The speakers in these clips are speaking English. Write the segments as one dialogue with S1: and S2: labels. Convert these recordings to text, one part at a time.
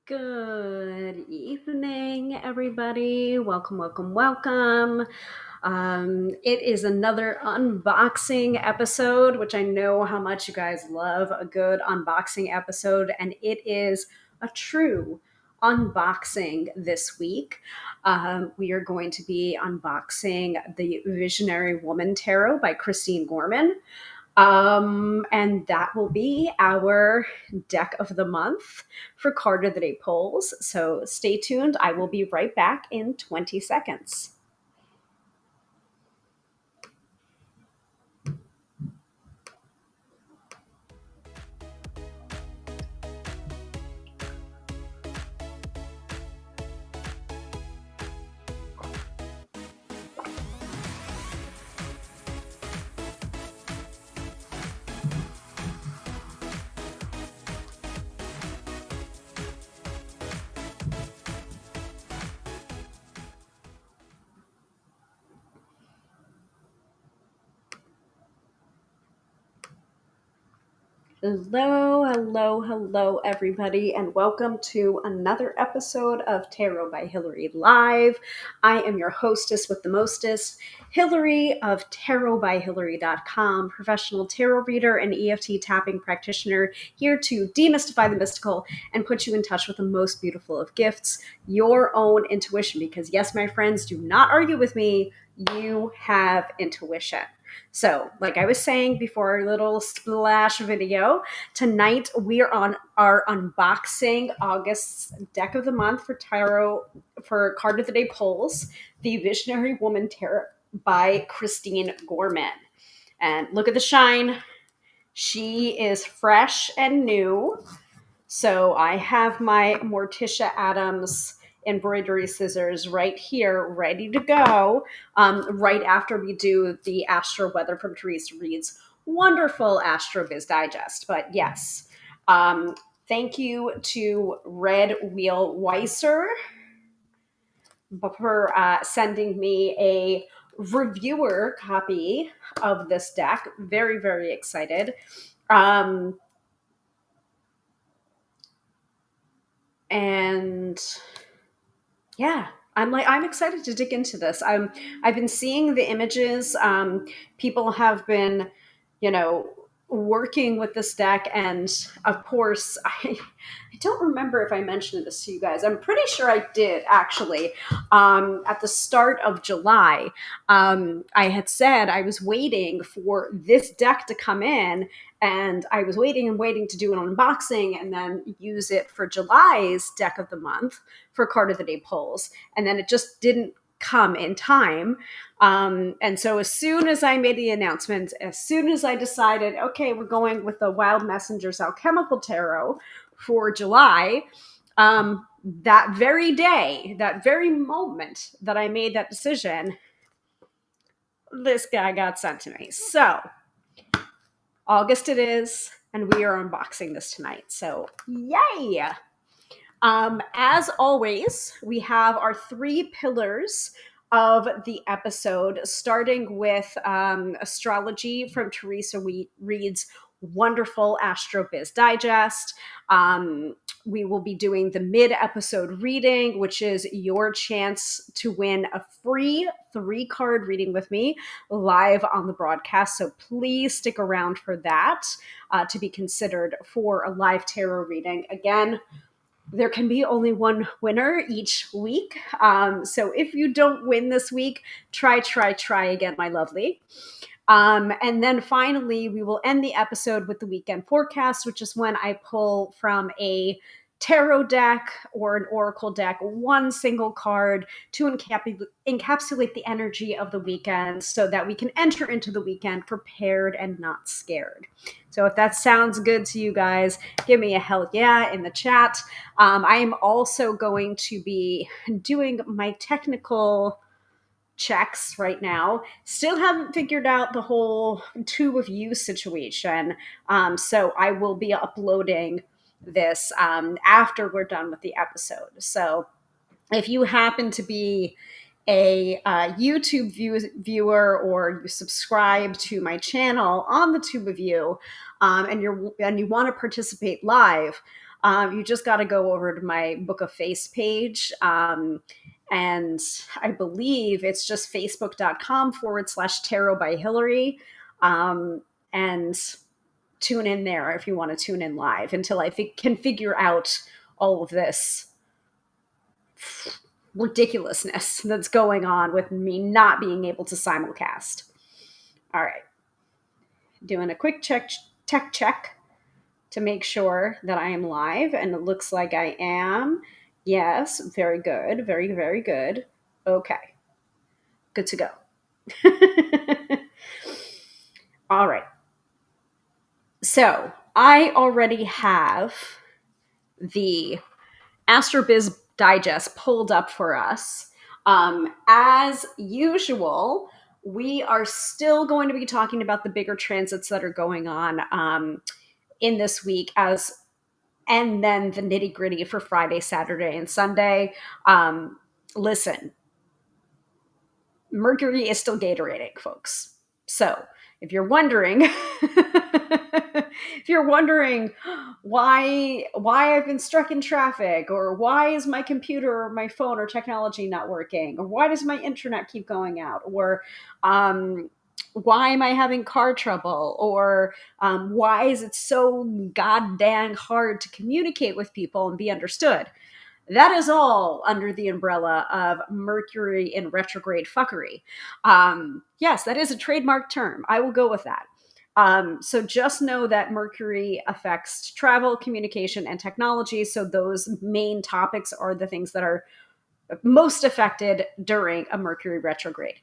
S1: Good evening, everybody. Welcome, welcome, welcome. It is another unboxing episode, which I know how much you guys love a good unboxing episode, and it is a true unboxing this week. We are going to be unboxing the Visionary Woman Tarot by Kristine Gorman. And that will be our deck of the month for card of the day polls. So stay tuned. I will be right back in 20 seconds. Hello, everybody, and welcome to another episode of Tarot by Hilary Live. I am your hostess with the mostest, Hilary of tarotbyhilary.com, professional tarot reader and EFT tapping practitioner, here to demystify the mystical and put you in touch with the most beautiful of gifts, your own intuition. Because, yes, my friends, do not argue with me. You have intuition. So, like I was saying before our little splash video, tonight we are on our unboxing August's deck of the month for tarot for card of the day polls, the Visionary Woman Tarot by Kristine Gorman. And look at the shine. She is fresh and new. So I have my Morticia Adams embroidery scissors right here, ready to go, right after we do the astro-weather from Teresa Reed's wonderful Astro Biz Digest. But yes, thank you to Red Wheel Weiser for sending me a reviewer copy of this deck. Very, very excited. And yeah, I'm excited to dig into this. I've been seeing the images. People have been, working with this deck, and of course, I don't remember if I mentioned this to you guys. I'm pretty sure I did, actually. At the start of July, I had said I was waiting for this deck to come in, and I was waiting and waiting to do an unboxing and then use it for July's deck of the month for card of the day polls. And then it just didn't come in time. And so as soon as I made the announcement, as soon as I decided, okay, we're going with the Wild Messengers Alchemical Tarot for July, that very day, that very moment that I made that decision, this guy got sent to me. So August it is, and we are unboxing this tonight. So yay! As always, we have our three pillars of the episode, starting with astrology from Teresa Reed's wonderful Astro Biz Digest. We will be doing the mid-episode reading, which is your chance to win a free 3-card reading with me live on the broadcast. So please stick around for that to be considered for a live tarot reading. Again, there can be only one winner each week. So if you don't win this week, try again, my lovely. And then finally, we will end the episode with the weekend forecast, which is when I pull from a tarot deck or an oracle deck one single card to encapsulate the energy of the weekend so that we can enter into the weekend prepared and not scared. So if that sounds good to you guys, give me a hell yeah in the chat. I am also going to be doing my technical checks right now. Still haven't figured out the whole tube of you situation. So I will be uploading this after we're done with the episode. So if you happen to be a YouTube viewer, or you subscribe to my channel on the tube of you, and you want to participate live, You just got to go over to my Book of Face page. And I believe it's just facebook.com/tarot by Hilary. And tune in there if you want to tune in live until I can figure out all of this ridiculousness that's going on with me not being able to simulcast. All right. Doing a quick tech check to make sure that I am live, and it looks like I am. Yes, very good. Very, very good. Okay. Good to go. All right. So I already have the AstroBiz Digest pulled up for us. As usual, we are still going to be talking about the bigger transits that are going on in this week, and then the nitty gritty for Friday, Saturday, and Sunday. Listen, Mercury is still Gatorading, folks. So if you're wondering, why I've been stuck in traffic, or why is my computer or my phone or technology not working, or why does my internet keep going out, or why am I having car trouble, or why is it so goddamn hard to communicate with people and be understood? That is all under the umbrella of Mercury in retrograde fuckery. Yes, that is a trademark term. I will go with that. So just know that Mercury affects travel, communication, and technology. So those main topics are the things that are most affected during a Mercury retrograde.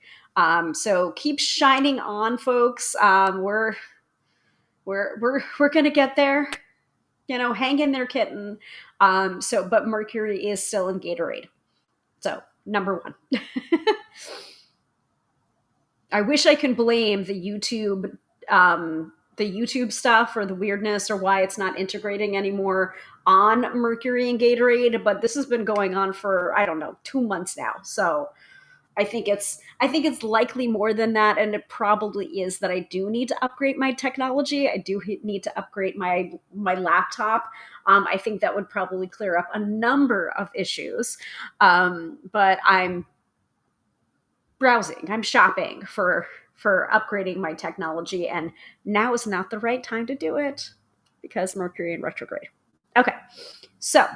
S1: So keep shining on, folks. We're gonna get there. Hang in there, kitten. But Mercury is still in Gatorade. So, number one. I wish I could blame the YouTube stuff or the weirdness or why it's not integrating anymore on Mercury and Gatorade, but this has been going on for, I don't know, 2 months now. So I think it's likely more than that, and it probably is that I do need to upgrade my technology. I do need to upgrade my laptop. I think that would probably clear up a number of issues. But I'm browsing, I'm shopping for upgrading my technology, and now is not the right time to do it because Mercury in retrograde. Okay, so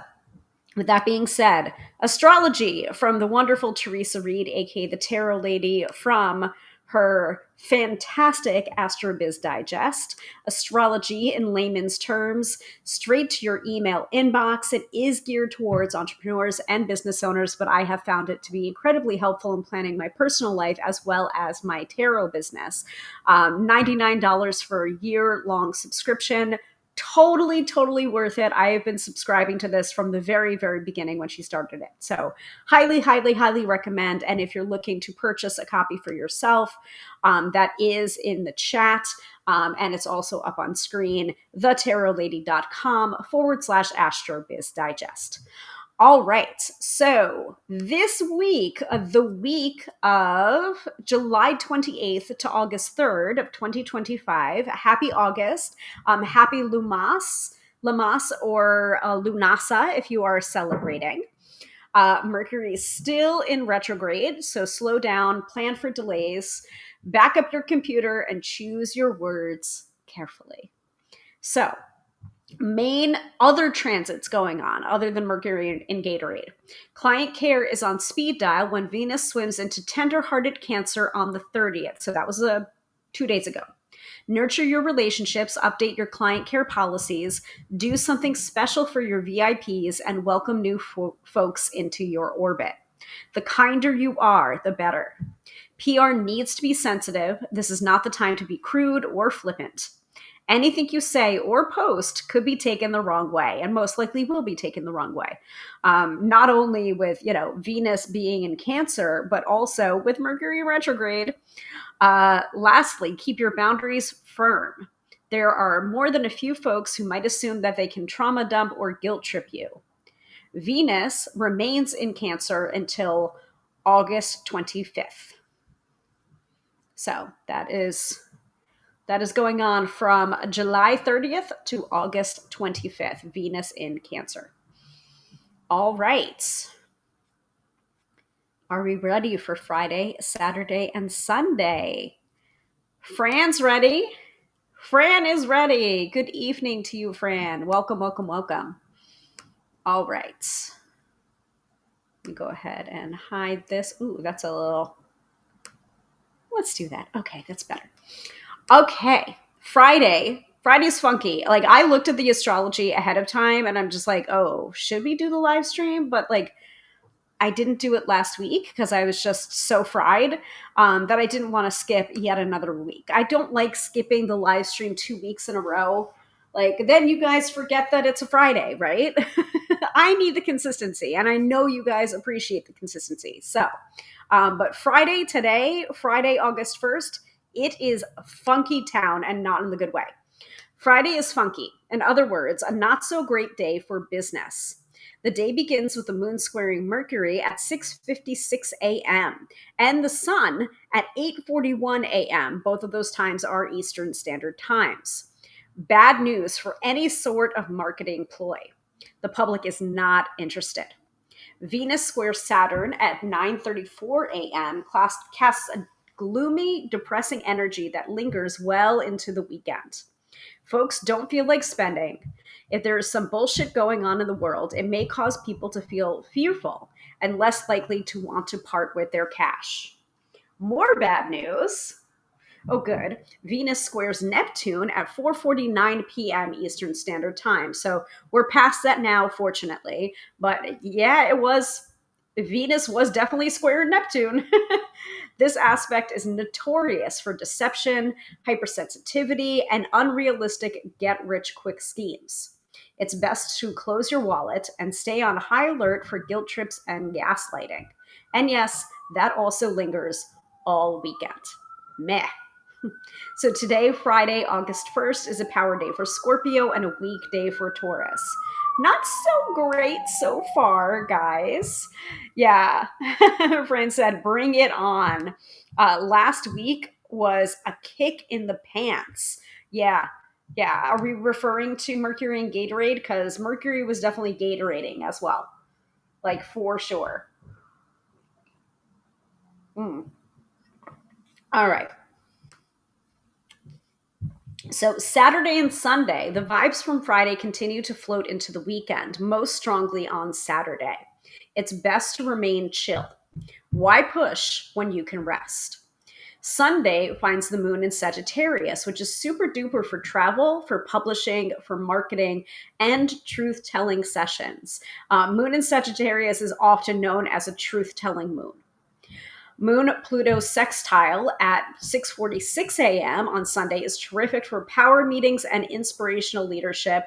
S1: with that being said, astrology from the wonderful Teresa Reed, aka the Tarot Lady, from her fantastic AstroBiz Digest. Astrology in layman's terms, straight to your email inbox. It is geared towards entrepreneurs and business owners, but I have found it to be incredibly helpful in planning my personal life as well as my tarot business. $99 for a year-long subscription. Totally worth it. I have been subscribing to this from the very, very beginning when she started it. So highly recommend. And if you're looking to purchase a copy for yourself, that is in the chat. And it's also up on screen, thetarotlady.com/AstroBiz Digest. All right. So this week, the week of July 28th to August 3rd of 2025, happy August, happy Lumas or Lunasa if you are celebrating. Mercury is still in retrograde, so slow down, plan for delays, back up your computer, and choose your words carefully. So, main other transits going on other than Mercury in Gatorade. Client care is on speed dial when Venus swims into tender-hearted Cancer on the 30th. So that was 2 days ago. Nurture your relationships, update your client care policies, do something special for your VIPs, and welcome new folks into your orbit. The kinder you are, the better. PR needs to be sensitive. This is not the time to be crude or flippant. Anything you say or post could be taken the wrong way, and most likely will be taken the wrong way. Not only with, Venus being in Cancer, but also with Mercury retrograde. Lastly, keep your boundaries firm. There are more than a few folks who might assume that they can trauma dump or guilt trip you. Venus remains in Cancer until August 25th. So that is That is going on from July 30th to August 25th, Venus in Cancer. All right. Are we ready for Friday, Saturday, and Sunday? Fran's ready. Fran is ready. Good evening to you, Fran. Welcome, welcome, welcome. All right. Let me go ahead and hide this. Ooh, that's a little. Let's do that. Okay, that's better. Okay, Friday. Friday's funky. Like, I looked at the astrology ahead of time and I'm just like, oh, should we do the live stream? But like, I didn't do it last week because I was just so fried that I didn't want to skip yet another week. I don't like skipping the live stream 2 weeks in a row. Like, then you guys forget that it's a Friday, right? I need the consistency, and I know you guys appreciate the consistency. So, but Friday today, Friday, August 1st, it is funky town, and not in the good way. Friday is funky. In other words, a not so great day for business. The day begins with the moon squaring Mercury at 6:56 a.m. and the sun at 8:41 a.m. Both of those times are Eastern Standard Times. Bad news for any sort of marketing ploy. The public is not interested. Venus squares Saturn at 9:34 a.m. casts a gloomy, depressing energy that lingers well into the weekend. Folks don't feel like spending. If there is some bullshit going on in the world, it may cause people to feel fearful and less likely to want to part with their cash. More bad news. Oh, good. Venus squares Neptune at 4:49 p.m. Eastern Standard Time. So we're past that now, fortunately. But yeah, Venus was definitely square Neptune. This aspect is notorious for deception, hypersensitivity, and unrealistic get rich quick schemes. It's best to close your wallet and stay on high alert for guilt trips and gaslighting. And yes, that also lingers all weekend. Meh. So today, Friday, August 1st, is a power day for Scorpio and a weak day for Taurus. Not so great so far, guys. Yeah. Fran said, bring it on. Last week was a kick in the pants. Yeah. Yeah. Are we referring to Mercury and Gatorade? Because Mercury was definitely Gatorading as well. Like, for sure. All right. So, Saturday and Sunday, the vibes from Friday continue to float into the weekend, most strongly on Saturday. It's best to remain chill. Why push when you can rest? Sunday finds the moon in Sagittarius, which is super duper for travel, for publishing, for marketing, and truth telling sessions. Moon in Sagittarius is often known as a truth telling moon. Moon Pluto sextile at 6:46 a.m. on Sunday is terrific for power meetings and inspirational leadership.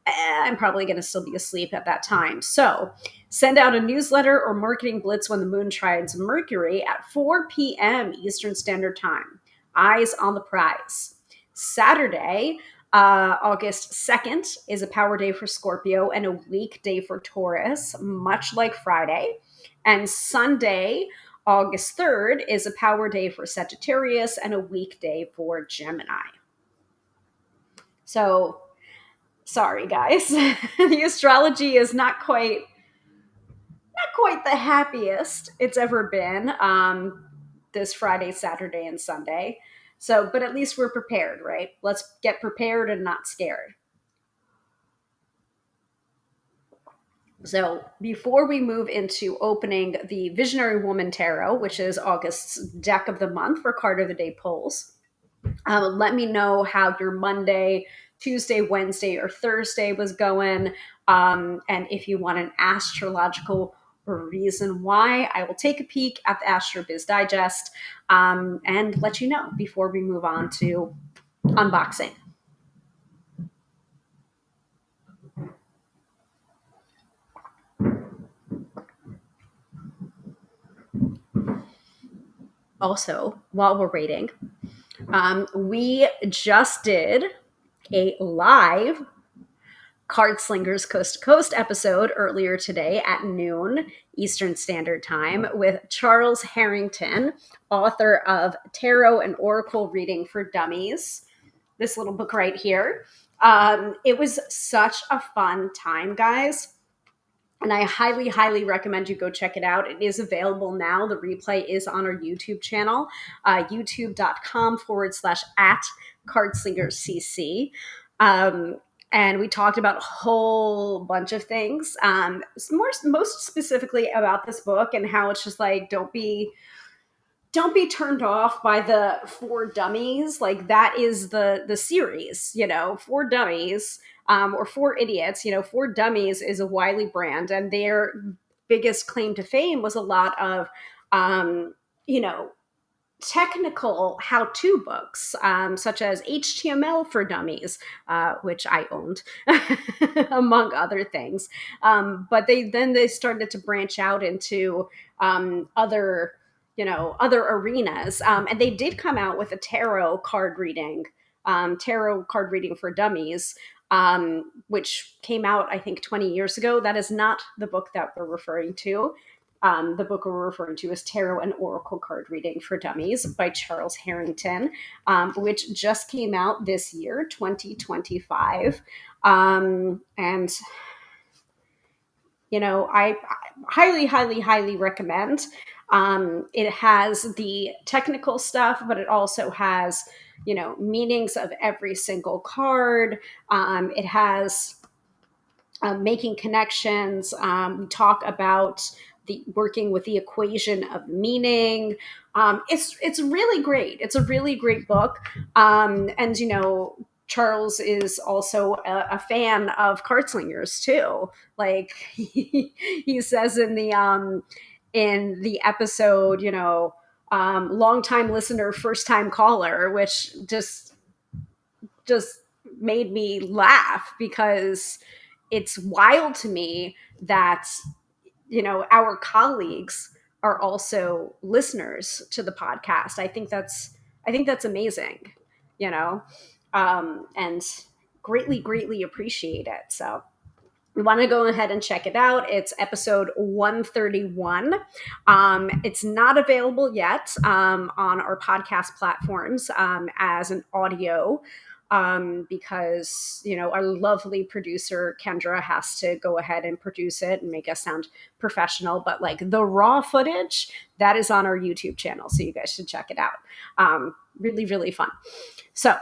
S1: I'm probably going to still be asleep at that time. So send out a newsletter or marketing blitz when the moon trines Mercury at 4 p.m. Eastern Standard Time. Eyes on the prize. Saturday, August 2nd, is a power day for Scorpio and a weak day for Taurus, much like Friday. And Sunday, August 3rd, is a power day for Sagittarius and a weak day for Gemini. So, sorry guys, the astrology is not quite the happiest it's ever been this Friday, Saturday, and Sunday. So, but at least we're prepared, right? Let's get prepared and not scared. So, before we move into opening the Visionary Woman Tarot, which is August's deck of the month for card of the day polls, let me know how your Monday, Tuesday, Wednesday, or Thursday was going. And if you want an astrological reason why, I will take a peek at the Astro Biz Digest and let you know before we move on to unboxing. Also, while we're waiting, we just did a live Card Slingers Coast to Coast episode earlier today at noon Eastern Standard Time with Charles Harrington, author of Tarot and Oracle Reading for Dummies. this little book right here. It was such a fun time, guys. And I highly, highly recommend you go check it out. It is available now. The replay is on our YouTube channel, youtube.com/at CardslingersCC. And we talked about a whole bunch of things, most specifically about this book and how it's just like, don't be turned off by the For Dummies. Like, that is the series, For Dummies, or For Idiots. For Dummies is a Wiley brand, and their biggest claim to fame was a lot of you know technical how-to books, such as HTML for Dummies, which I owned, among other things. But they started to branch out into other arenas, and they did come out with a tarot card reading for Dummies, which came out, I think, 20 years ago. That is not the book that we're referring to. The book we're referring to is Tarot and Oracle Card Reading for Dummies by Charles Harrington, which just came out this year, 2025. And I highly, highly, highly recommend. It has the technical stuff, but it also has, meanings of every single card. It has making connections. We talk about the working with the equation of meaning. It's really great. It's a really great book. And Charles is also a fan of Cardslingers too. Like, he says in the episode, long time listener, first time caller, which just made me laugh, because it's wild to me that our colleagues are also listeners to the podcast. I think that's amazing, you know and greatly appreciate it. So we want to go ahead and check it out. It's episode 131. It's not available yet on our podcast platforms as an audio, because our lovely producer Kendra has to go ahead and produce it and make us sound professional. But like, the raw footage, that is on our YouTube channel, so you guys should check it out. Really fun. So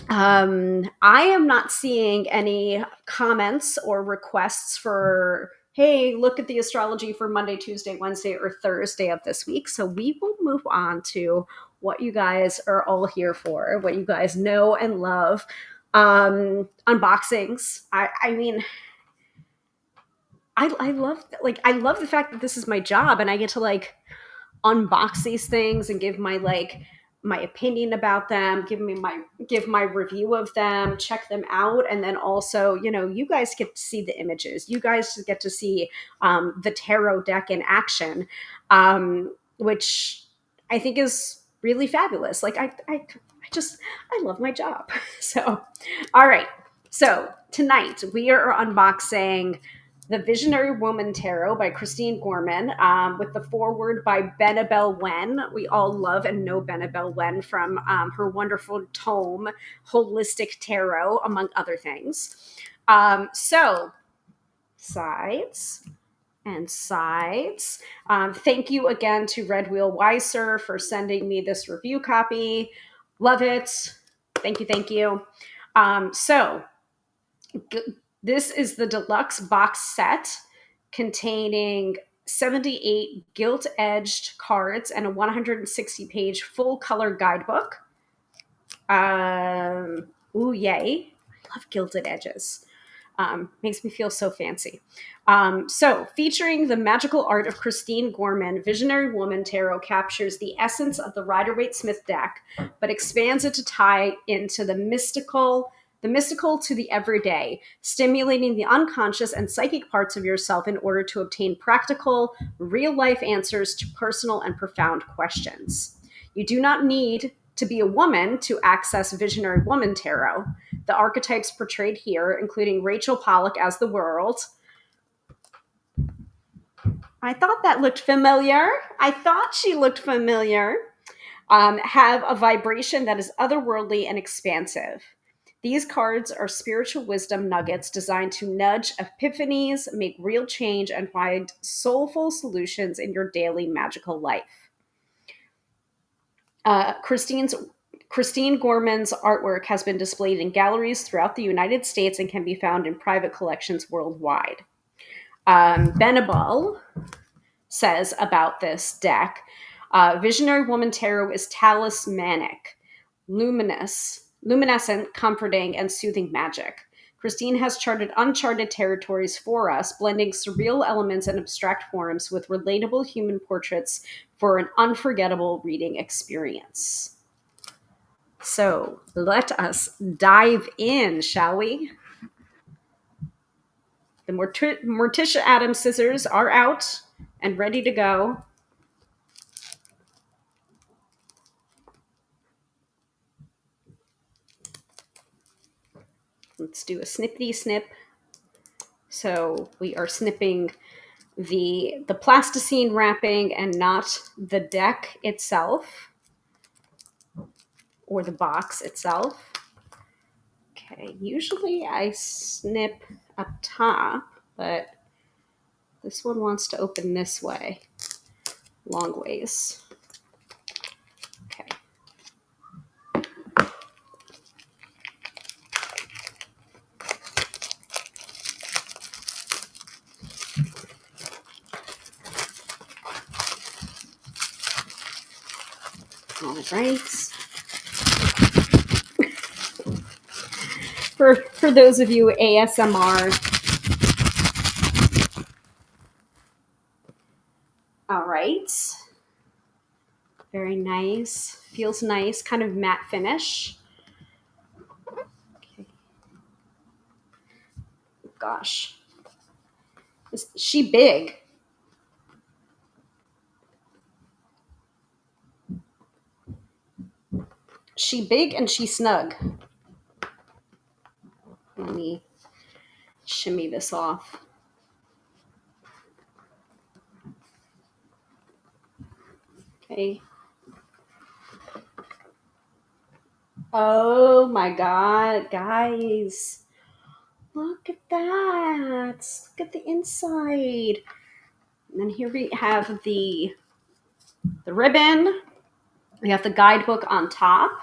S1: I am not seeing any comments or requests for, hey, look at the astrology for Monday, Tuesday, Wednesday, or Thursday of this week. So we will move on to what you guys are all here for, what you guys know and love. Unboxings. I mean, I love the fact that this is my job and I get to unbox these things and give my opinion about them, give my review of them, check them out. And then also, you guys get to see the images. You guys get to see the tarot deck in action, which I think is really fabulous. Like, I love my job. So, all right. So tonight we are unboxing The Visionary Woman Tarot by Kristine Gorman, with the foreword by Benabel Wen. We all love and know Benabel Wen from her wonderful tome, Holistic Tarot, among other things. So, sides and sides. Thank you again to Red Wheel Weiser for sending me this review copy. Love it. Thank you. This is the deluxe box set containing 78 gilt-edged cards and a 160-page full-color guidebook. Ooh, yay. I love gilded edges. Makes me feel so fancy. So, featuring the magical art of Kristine Gorman, Visionary Woman Tarot captures the essence of the Rider-Waite-Smith deck, but expands it to tie into the mystical to the everyday, stimulating the unconscious and psychic parts of yourself in order to obtain practical, real-life answers to personal and profound questions. You do not need to be a woman to access Visionary Woman Tarot. The archetypes portrayed here, including Rachel Pollack as the world. I thought that looked familiar. I thought she looked familiar. have a vibration that is otherworldly and expansive. These cards are spiritual wisdom nuggets designed to nudge epiphanies, make real change, and find soulful solutions in your daily magical life. Kristine Gorman's artwork has been displayed in galleries throughout the United States and can be found in private collections worldwide. Benabal says about this deck, Visionary Woman Tarot is talismanic, luminescent, comforting, and soothing magic. Kristine has charted uncharted territories for us, blending surreal elements and abstract forms with relatable human portraits for an unforgettable reading experience. So let us dive in, shall we? The Morticia Adams scissors are out and ready to go. Let's do a snippity snip. So we are snipping the plasticine wrapping and not the deck itself or the box itself. Okay, usually I snip up top, but this one wants to open this way, long ways. Okay. All right. For those of you ASMR, all right. Very nice. Feels nice, kind of matte finish. Okay. Gosh. Is she big? She big and she snug. Let me shimmy this off. Okay. Oh my God, guys. Look at that. Look at the inside. And then here we have the ribbon. We have the guidebook on top.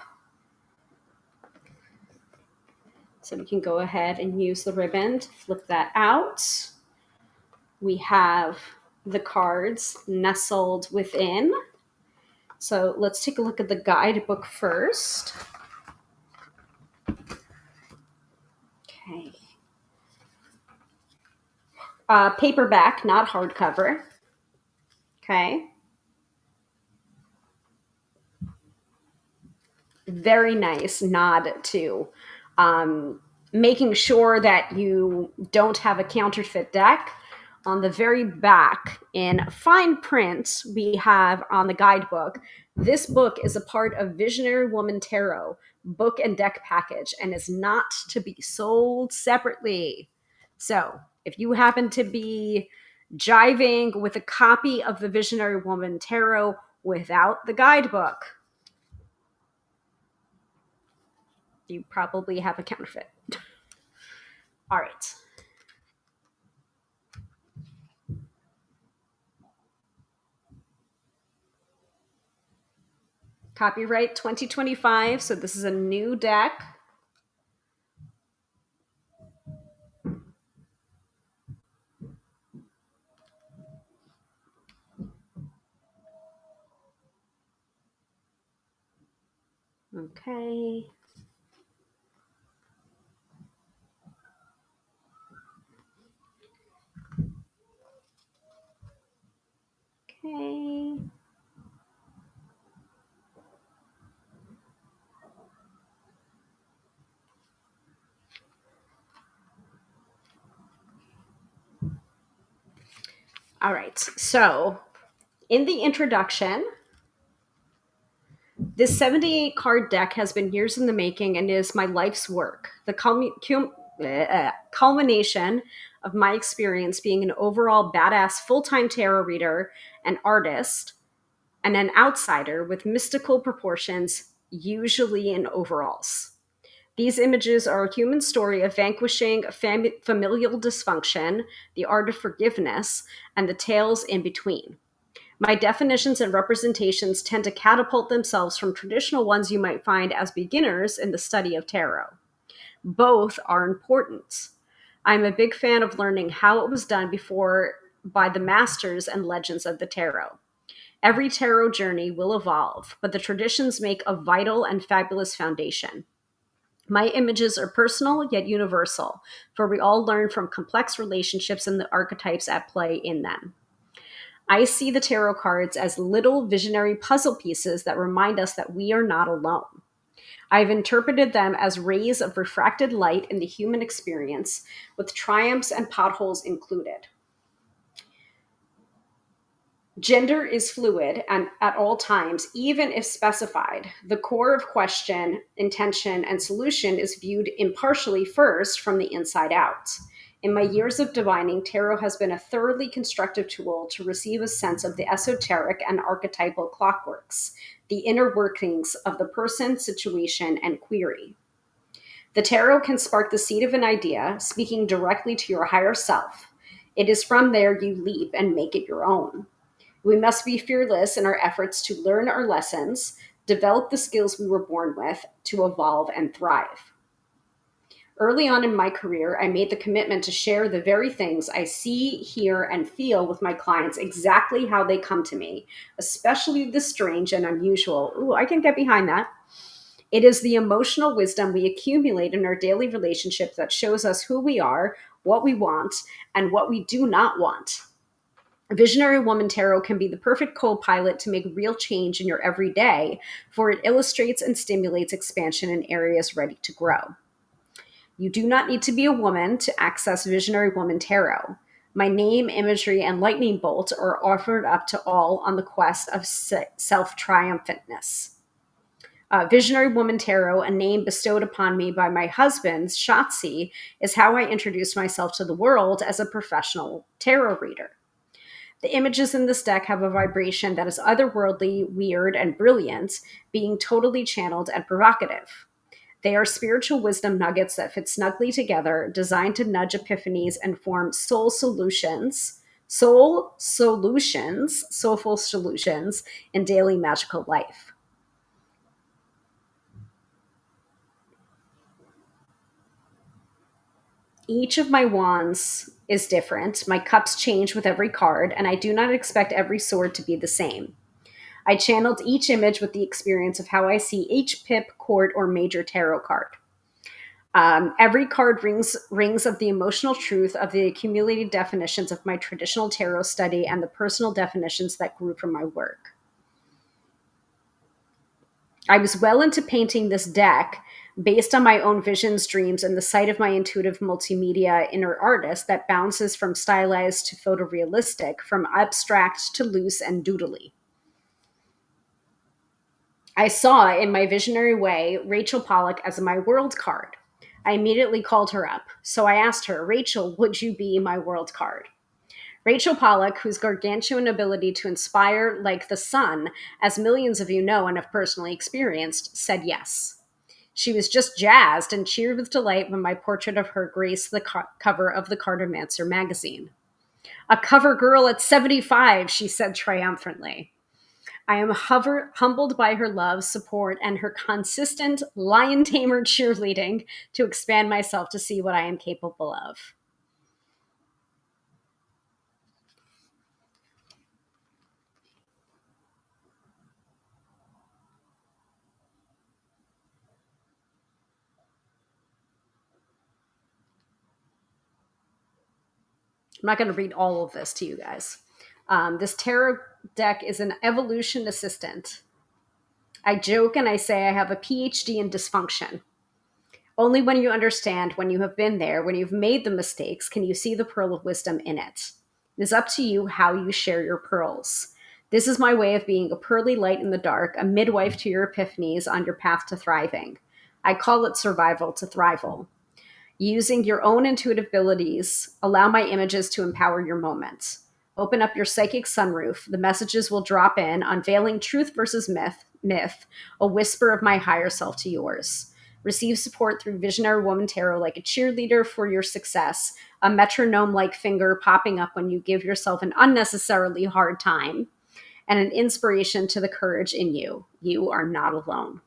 S1: So we can go ahead and use the ribbon to flip that out. We have the cards nestled within. So let's take a look at the guidebook first. Okay. Paperback, not hardcover. Okay. Very nice nod to making sure that you don't have a counterfeit deck. On the very back, in fine print, we have on the guidebook, this book is a part of Visionary Woman Tarot book and deck package and is not to be sold separately. So if you happen to be jiving with a copy of the Visionary Woman Tarot without the guidebook, you probably have a counterfeit. All right. Copyright 2025. So this is a new deck. Okay. Okay. All right. So in the introduction, this 78 card deck has been years in the making and is my life's work. The culmination of my experience being an overall badass full-time tarot reader and artist, and an outsider with mystical proportions, usually in overalls. These images are a human story of vanquishing familial dysfunction, the art of forgiveness, and the tales in between. My definitions and representations tend to catapult themselves from traditional ones you might find as beginners in the study of tarot. Both are important. I'm a big fan of learning how it was done before by the masters and legends of the tarot. Every tarot journey will evolve, but the traditions make a vital and fabulous foundation. My images are personal yet universal, for we all learn from complex relationships and the archetypes at play in them. I see the tarot cards as little visionary puzzle pieces that remind us that we are not alone. I've interpreted them as rays of refracted light in the human experience, with triumphs and potholes included. Gender is fluid and at all times, even if specified. The core of question, intention, and solution is viewed impartially first from the inside out. In my years of divining, tarot has been a thoroughly constructive tool to receive a sense of the esoteric and archetypal clockworks, the inner workings of the person, situation, and query. The tarot can spark the seed of an idea, speaking directly to your higher self. It is from there you leap and make it your own. We must be fearless in our efforts to learn our lessons, develop the skills we were born with, to evolve and thrive. Early on in my career, I made the commitment to share the very things I see, hear, and feel with my clients exactly how they come to me, especially the strange and unusual. Ooh, I can get behind that. It is the emotional wisdom we accumulate in our daily relationships that shows us who we are, what we want, and what we do not want. Visionary Woman Tarot can be the perfect co-pilot to make real change in your everyday, for it illustrates and stimulates expansion in areas ready to grow. You do not need to be a woman to access Visionary Woman Tarot. My name, imagery, and lightning bolt are offered up to all on the quest of self-triumphantness. Visionary Woman Tarot, a name bestowed upon me by my husband, Shotzi, is how I introduce myself to the world as a professional tarot reader. The images in this deck have a vibration that is otherworldly, weird, and brilliant, being totally channeled and provocative. They are spiritual wisdom nuggets that fit snugly together, designed to nudge epiphanies and form soulful solutions in daily magical life. Each of my wands is different. My cups change with every card, and I do not expect every sword to be the same. I channeled each image with the experience of how I see each pip, court, or major tarot card. Every card rings of the emotional truth of the accumulated definitions of my traditional tarot study and the personal definitions that grew from my work. I was well into painting this deck based on my own visions, dreams, and the sight of my intuitive multimedia inner artist that bounces from stylized to photorealistic, from abstract to loose and doodly. I saw, in my visionary way, Rachel Pollack as my world card. I immediately called her up. So I asked her, Rachel, would you be my world card? Rachel Pollack, whose gargantuan ability to inspire like the sun, as millions of you know and have personally experienced, said yes. She was just jazzed and cheered with delight when my portrait of her graced the cover of the Cartomancer magazine. A cover girl at 75, she said triumphantly. I am humbled by her love, support, and her consistent lion tamer cheerleading to expand myself to see what I am capable of. I'm not going to read all of this to you guys. This tarot deck is an evolution assistant. I joke and I say I have a PhD in dysfunction. Only when you understand, when you have been there, when you've made the mistakes, can you see the pearl of wisdom in it. It is up to you how you share your pearls. This is my way of being a pearly light in the dark, a midwife to your epiphanies on your path to thriving. I call it survival to thrival. Using your own intuitive abilities, allow my images to empower your moments. Open up your psychic sunroof. The messages will drop in, unveiling truth versus myth, a whisper of my higher self to yours. Receive support through Visionary Woman Tarot like a cheerleader for your success, a metronome like finger popping up when you give yourself an unnecessarily hard time, and an inspiration to the courage in you. You are not alone.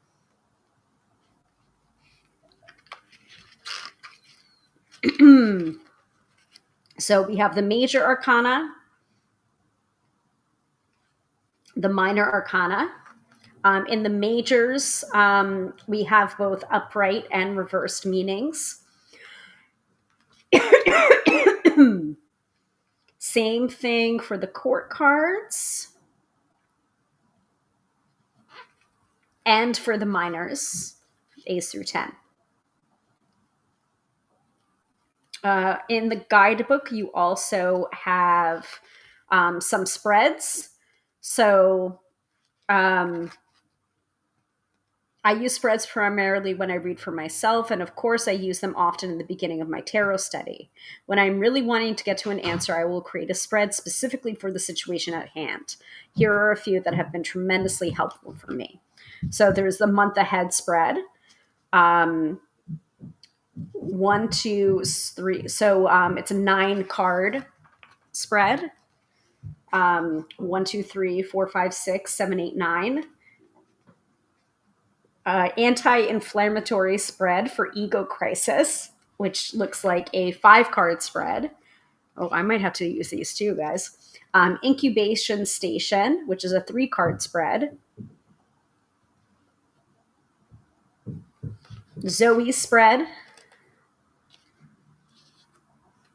S1: So we have the major arcana, the minor arcana. In the majors, we have both upright and reversed meanings. Same thing for the court cards and for the minors, Ace through 10. In the guidebook, you also have some spreads. So I use spreads primarily when I read for myself, and of course I use them often in the beginning of my tarot study. When I'm really wanting to get to an answer, I will create a spread specifically for the situation at hand. Here are a few that have been tremendously helpful for me. So there's the month ahead spread. 1, 2, 3. So it's a 9-card spread. 1, 2, 3, 4, 5, 6, 7, 8, 9. Anti-inflammatory spread for ego crisis, which looks like a 5-card spread. Oh, I might have to use these too, guys. Incubation station, which is a 3-card spread. Zoe spread.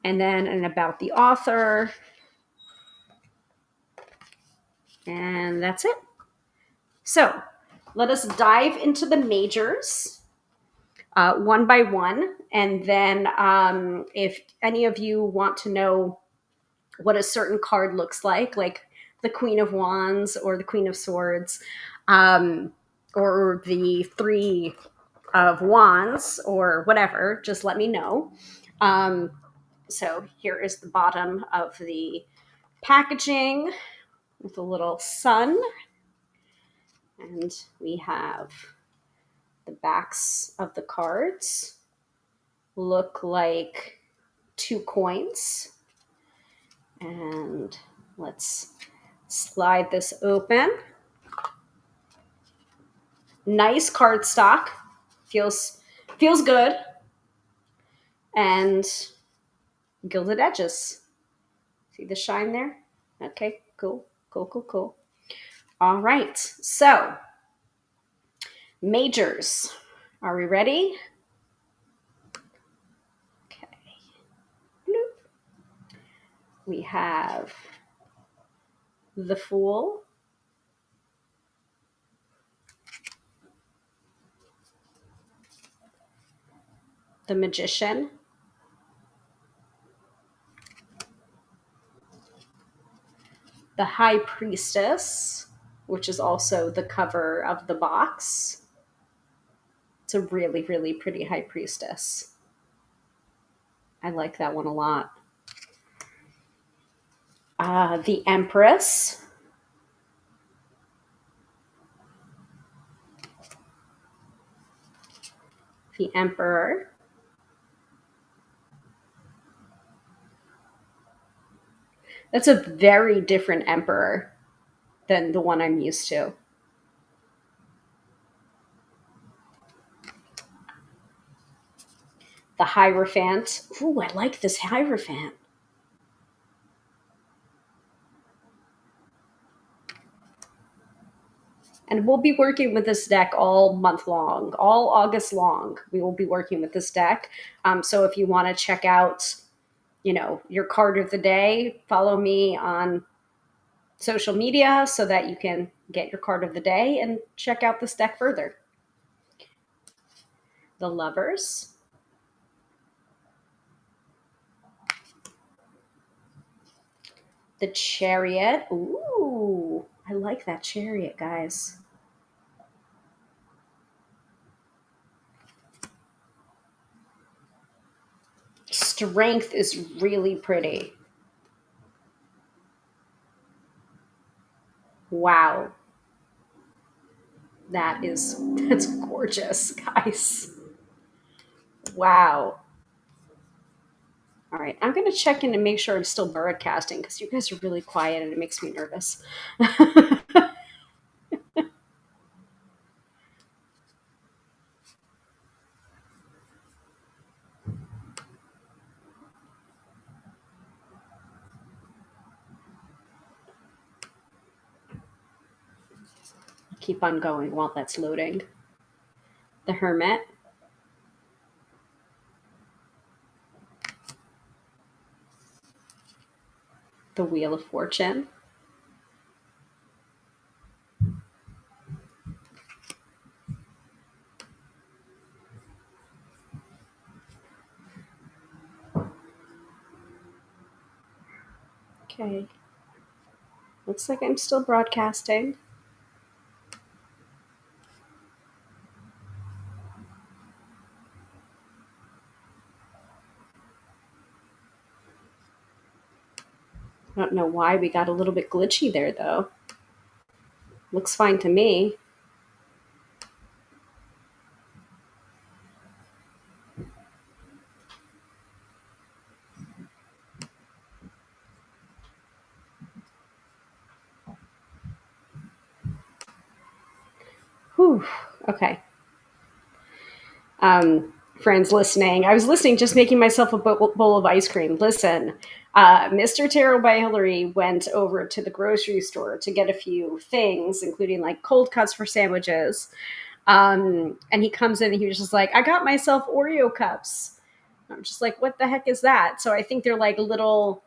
S1: And then an about the author. And that's it. So let us dive into the majors one by one. And then if any of you want to know what a certain card looks like the Queen of Wands or the Queen of Swords, or the 3 of Wands or whatever, just let me know. So here is the bottom of the packaging with a little sun. And we have the backs of the cards look like 2 coins. And let's slide this open. Nice cardstock. Feels good. And gilded edges. See the shine there? Okay, cool. All right. So, majors. Are we ready? Okay. Bloop. We have the Fool, the Magician, the High Priestess, which is also the cover of the box. It's a really, really pretty High Priestess. I like that one a lot. The Empress, the Emperor, that's a very different Emperor than the one I'm used to. The Hierophant. Ooh, I like this Hierophant. And we'll be working with this deck all month long, all August long. We will be working with this deck. So if you want to check out, your card of the day, follow me on social media so that you can get your card of the day and check out this deck further. The Lovers. The Chariot. Ooh, I like that Chariot, guys. Strength is really pretty. Wow. That's gorgeous, guys. Wow. All right, I'm gonna check in and make sure I'm still broadcasting because you guys are really quiet and it makes me nervous. Keep on going while that's loading. The Hermit, the Wheel of Fortune, okay. Looks like I'm still broadcasting. I don't know why we got a little bit glitchy there, though. Looks fine to me. Whew. Okay. Friends listening. I was listening, just making myself a bowl of ice cream. Listen, Mr. Tarot by Hilary went over to the grocery store to get a few things, including like cold cuts for sandwiches. And he comes in and he was just like, I got myself Oreo cups. I'm just like, what the heck is that? So I think they're like little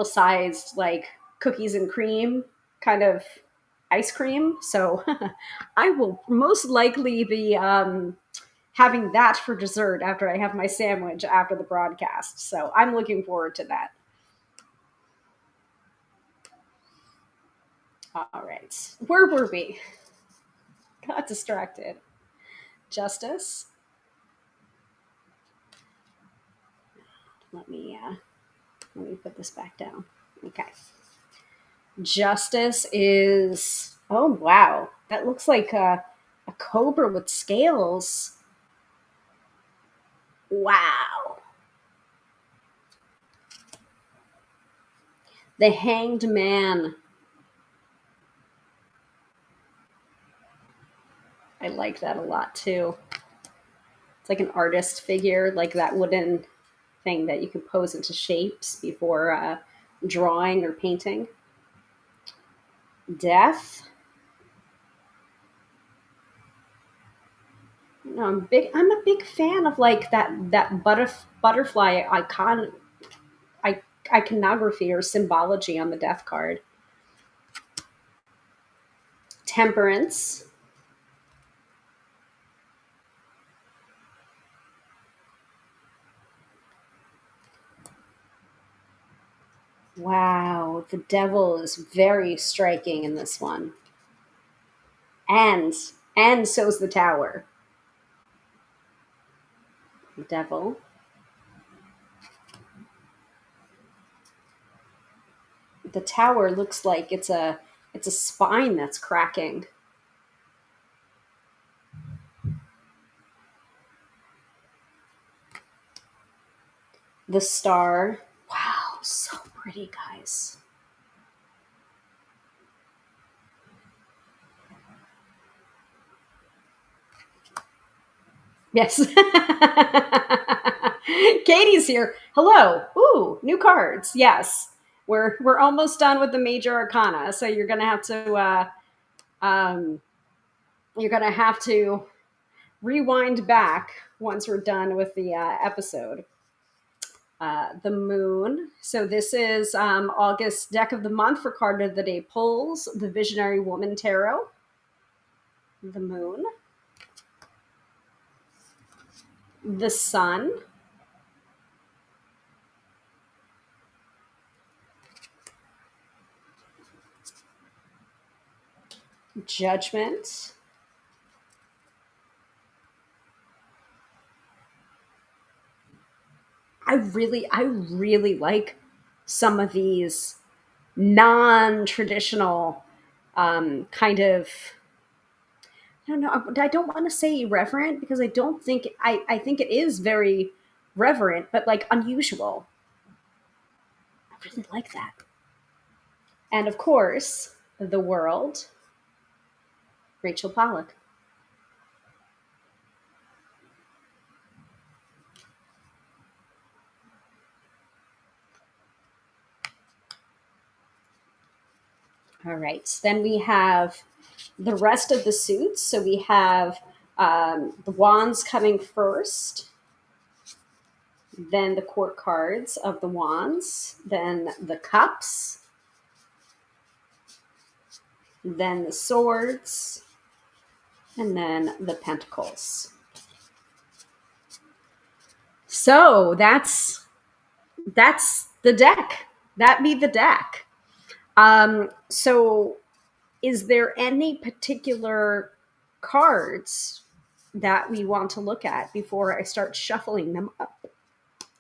S1: sized like cookies and cream kind of ice cream. So I will most likely be having that for dessert after I have my sandwich after the broadcast. So I'm looking forward to that. All right. Where were we? Got distracted. Justice. Let me put this back down. Okay. Justice is, oh wow, that looks like a cobra with scales. Wow. The Hanged Man. I like that a lot too. It's like an artist figure, like that wooden thing that you can pose into shapes before drawing or painting. Death. No, I'm a big fan of like that butterfly iconography or symbology on the death card. Temperance. Wow, the devil is very striking in this one. And and so's the tower. The devil. The tower looks like it's a spine that's cracking. The star. Wow, so pretty, guys. Yes. Katie's here. Hello. Ooh, new cards. Yes. We're almost done with the major arcana, so um you're gonna have to rewind back once we're done with the episode. The moon. So this is August deck of the month for card of the day pulls. The Visionary Woman Tarot. The moon. The sun. Judgment. I really like some of these non-traditional kind of, I don't know. I don't want to say irreverent because I don't think I think it is very reverent, but like unusual. I really like that. And of course, the world, Rachel Pollack. All right. Then we have the rest of the suits. So we have the wands coming first, then the court cards of the wands, then the cups, then the swords, and then the pentacles. So that's the deck. That be the deck. So is there any particular cards that we want to look at before I start shuffling them up?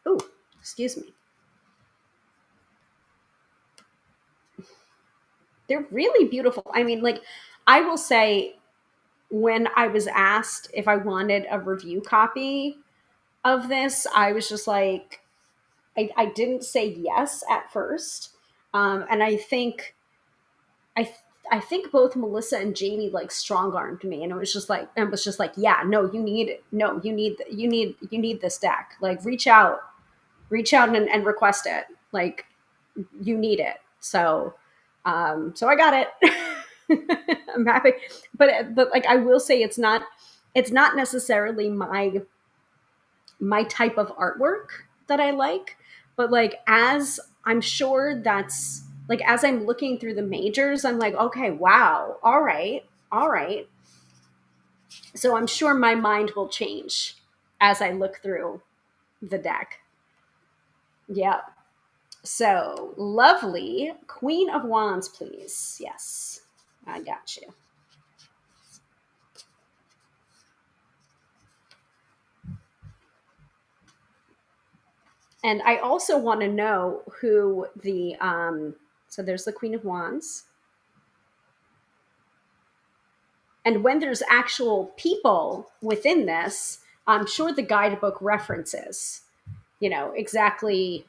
S1: Oh, excuse me. They're really beautiful. I mean, like, I will say, when I was asked if I wanted a review copy of this, I was just like, I didn't say yes at first. And I I think both Melissa and Jamie like strong armed me, and it was just like, yeah, no, you need it. No, you need this deck. Like, reach out and request it. Like, you need it. So, so I got it. I'm happy, but like, I will say it's not necessarily my type of artwork that I like, but like, as I'm sure that's like, as I'm looking through the majors, I'm like, okay, wow, all right, all right. So I'm sure my mind will change as I look through the deck. Yeah. So lovely. Queen of Wands, please. Yes, I got you. And I also want to know who the so there's the Queen of Wands. And when there's actual people within this, I'm sure the guidebook references, exactly,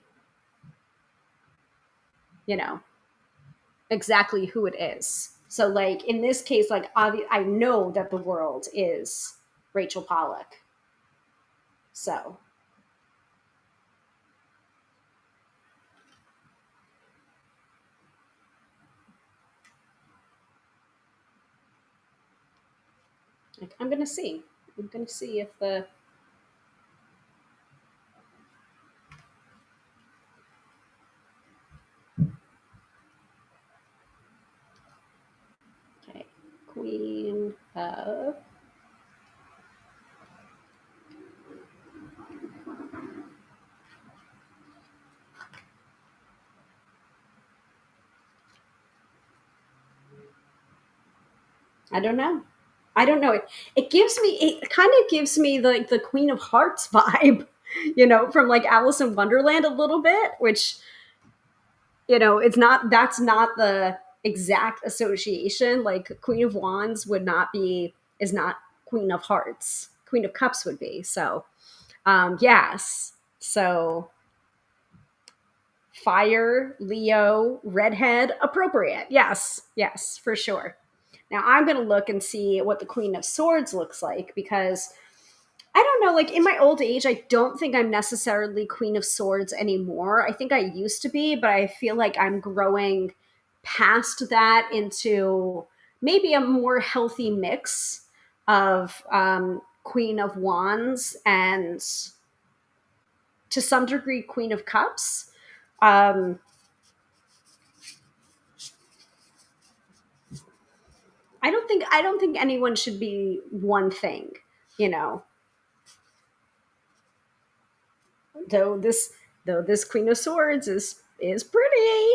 S1: you know, exactly who it is. So, like, in this case, like, I know that the world is Rachel Pollack. So, like, I'm gonna see. I'm gonna see if the okay, Queen of I don't know. I don't know. It kind of gives me like the Queen of Hearts vibe, from like Alice in Wonderland a little bit, which, it's not, that's not the exact association. Like, Queen of Wands is not Queen of Hearts. Queen of Cups would be. So, yes. So, fire, Leo, redhead, appropriate. Yes, yes, for sure. Now I'm going to look and see what the Queen of Swords looks like, because I don't know, like, in my old age, I don't think I'm necessarily Queen of Swords anymore. I think I used to be, but I feel like I'm growing past that into maybe a more healthy mix of Queen of Wands and, to some degree, Queen of Cups. Um, I don't think anyone should be one thing, you know. Though this Queen of Swords is pretty.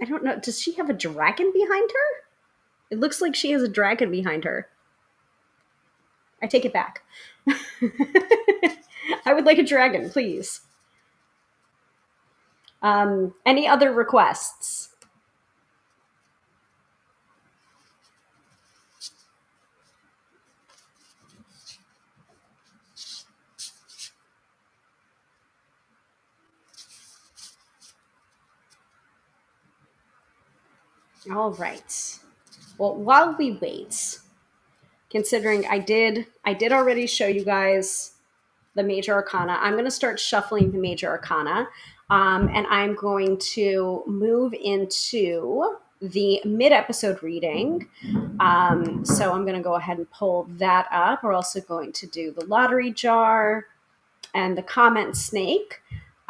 S1: I don't know. Does she have a dragon behind her? It looks like she has a dragon behind her. I take it back. I would like a dragon, please. Any other requests? All right. Well, while we wait, considering I did already show you guys the major arcana, I'm going to start shuffling the major arcana, and I'm going to move into the mid-episode reading. So I'm going to go ahead and pull that up. We're also going to do the lottery jar and the comment snake.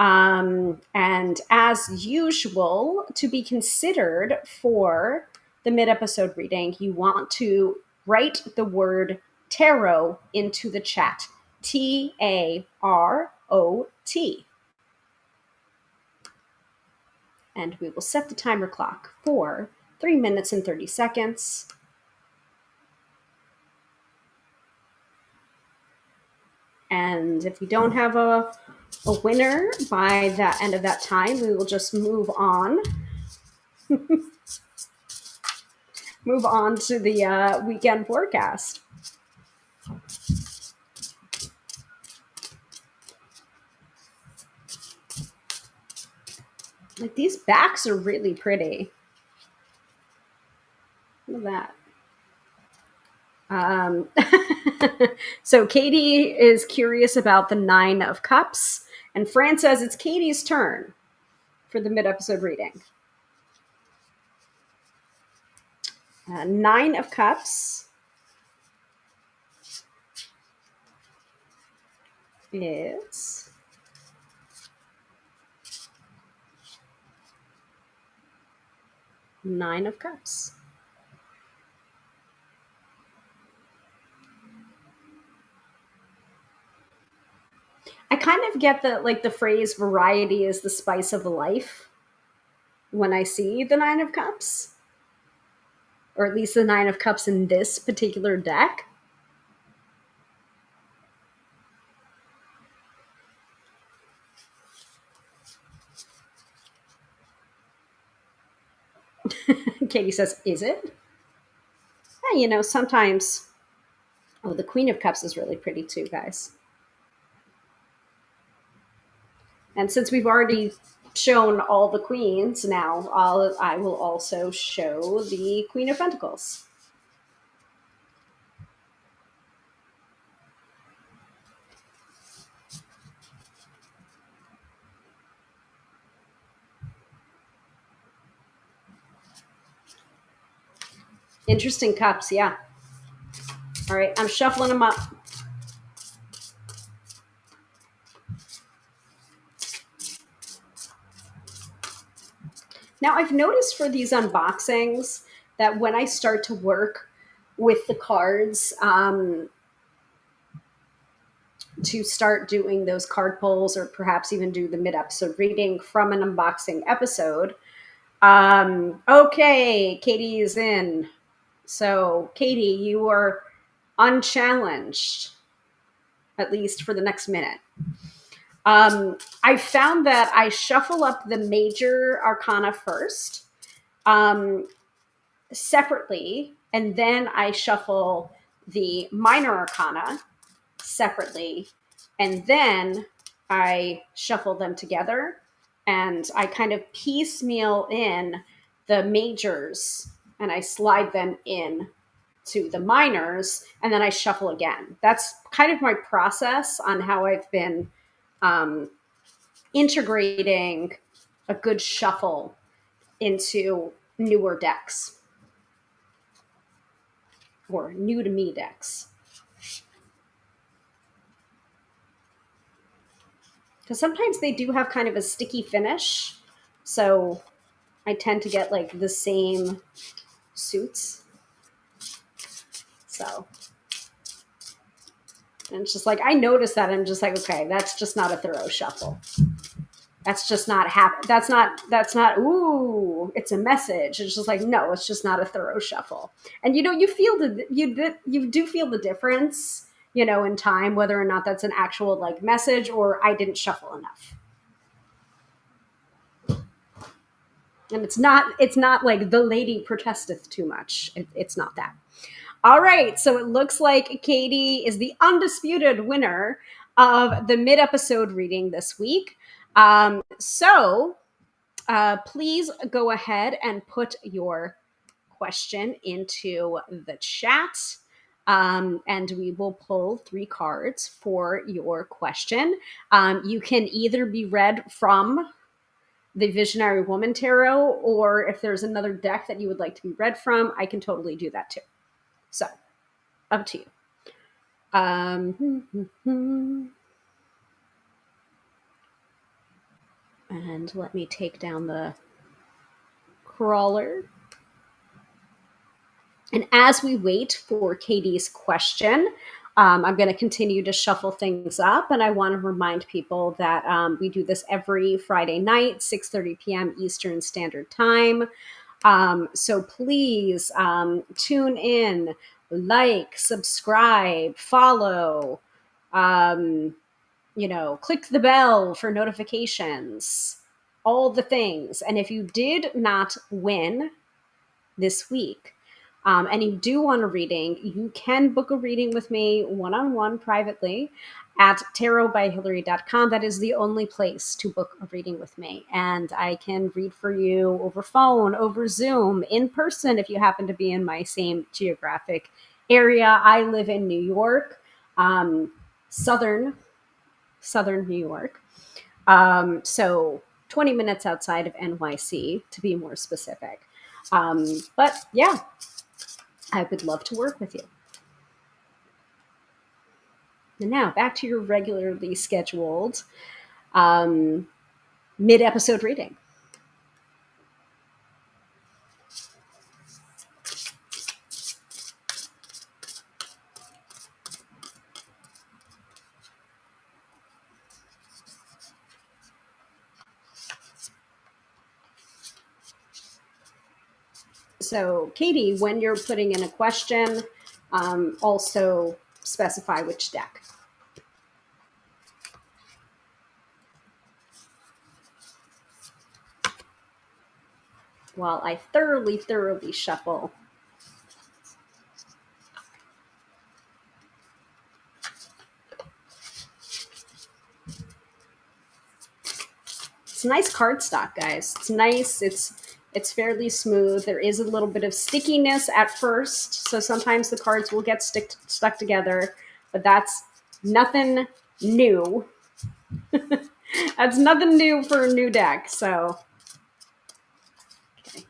S1: And as usual, to be considered for the mid episode reading, you want to write the word tarot into the chat. TAROT. And we will set the timer clock for 3 minutes and 30 seconds. And if we don't have a winner by the end of that time, we will just move on. Move on to the weekend forecast. Like, these backs are really pretty. Look at that. So Katie is curious about the 9 of Cups, and Fran says it's Katie's turn for the mid-episode reading. 9 of Cups is Nine of Cups. I kind of get the phrase variety is the spice of life when I see the 9 of Cups, or at least the 9 of Cups in this particular deck. Katie says, is it? Yeah, sometimes. Oh, the Queen of Cups is really pretty too, guys. And since we've already shown all the queens, now I will also show the Queen of Pentacles. Interesting cups, yeah. All right, I'm shuffling them up. Now, I've noticed for these unboxings that when I start to work with the cards, to start doing those card pulls, or perhaps even do the mid-episode reading from an unboxing episode. Okay, Katie is in. So, Katie, you are unchallenged, at least for the next minute. I found that I shuffle up the major arcana first, separately, and then I shuffle the minor arcana separately, and then I shuffle them together, and I kind of piecemeal in the majors, and I slide them in to the minors, and then I shuffle again. That's kind of my process on how I've been integrating a good shuffle into newer decks, or new to me decks. Because sometimes they do have kind of a sticky finish, so I tend to get like the same suits. So, and it's just like, I notice that, I'm just like, okay, that's just not a thorough shuffle. That's just not that's not, ooh, it's a message. It's just like, no, it's just not a thorough shuffle. And you feel you do feel the difference, in time, whether or not that's an actual like message or I didn't shuffle enough. And it's not like the lady protesteth too much. It's not that. All right, so it looks like Katie is the undisputed winner of the mid-episode reading this week. So please go ahead and put your question into the chat. And we will pull 3 cards for your question. You can either be read from the Visionary Woman Tarot, or if there's another deck that you would like to be read from, I can totally do that too. So, up to you. And let me take down the crawler. And as we wait for Katie's question, I'm going to continue to shuffle things up. And I want to remind people that we do this every Friday night, 6:30 p.m. Eastern Standard Time. So please tune in, like, subscribe, follow, click the bell for notifications, all the things. And if you did not win this week, and you do want a reading, you can book a reading with me one-on-one privately at tarotbyhilary.com. That is the only place to book a reading with me. And I can read for you over phone, over Zoom, in person if you happen to be in my same geographic area. I live in New York, southern New York. So 20 minutes outside of NYC, to be more specific. But yeah, I would love to work with you. And now back to your regularly scheduled mid-episode reading. So, Katie, when you're putting in a question, also specify which deck. While I thoroughly shuffle. It's nice cardstock, guys. It's nice. It's fairly smooth. There is a little bit of stickiness at first, so sometimes the cards will get stuck together, but that's nothing new. That's nothing new for a new deck, so. Okay.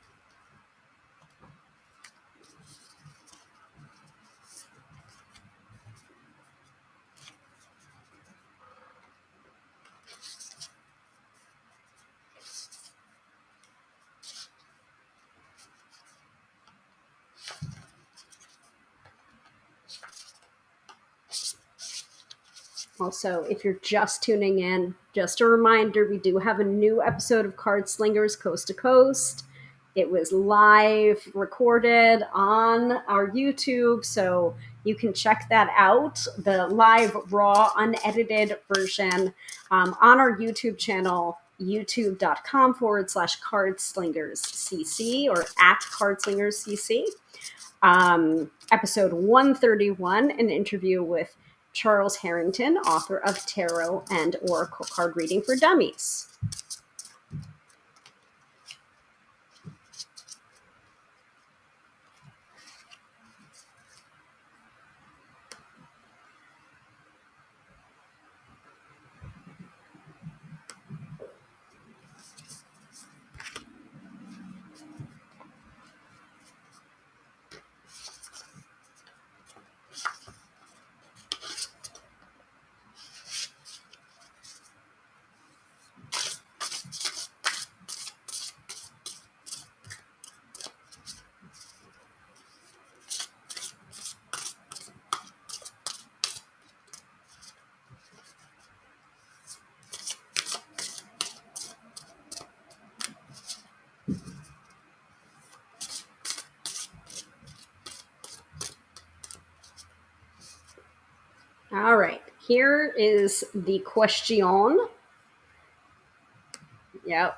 S1: Also, if you're just tuning in, just a reminder, we do have a new episode of Card Slingers Coast to Coast. It was live recorded on our YouTube, so you can check that out, the live, raw, unedited version on our YouTube channel, youtube.com/cardslingerscc or at cardslingerscc. Episode 131, an interview with Charles Harrington, author of Tarot and Oracle Card Reading for Dummies. All right, here is the question. Yep.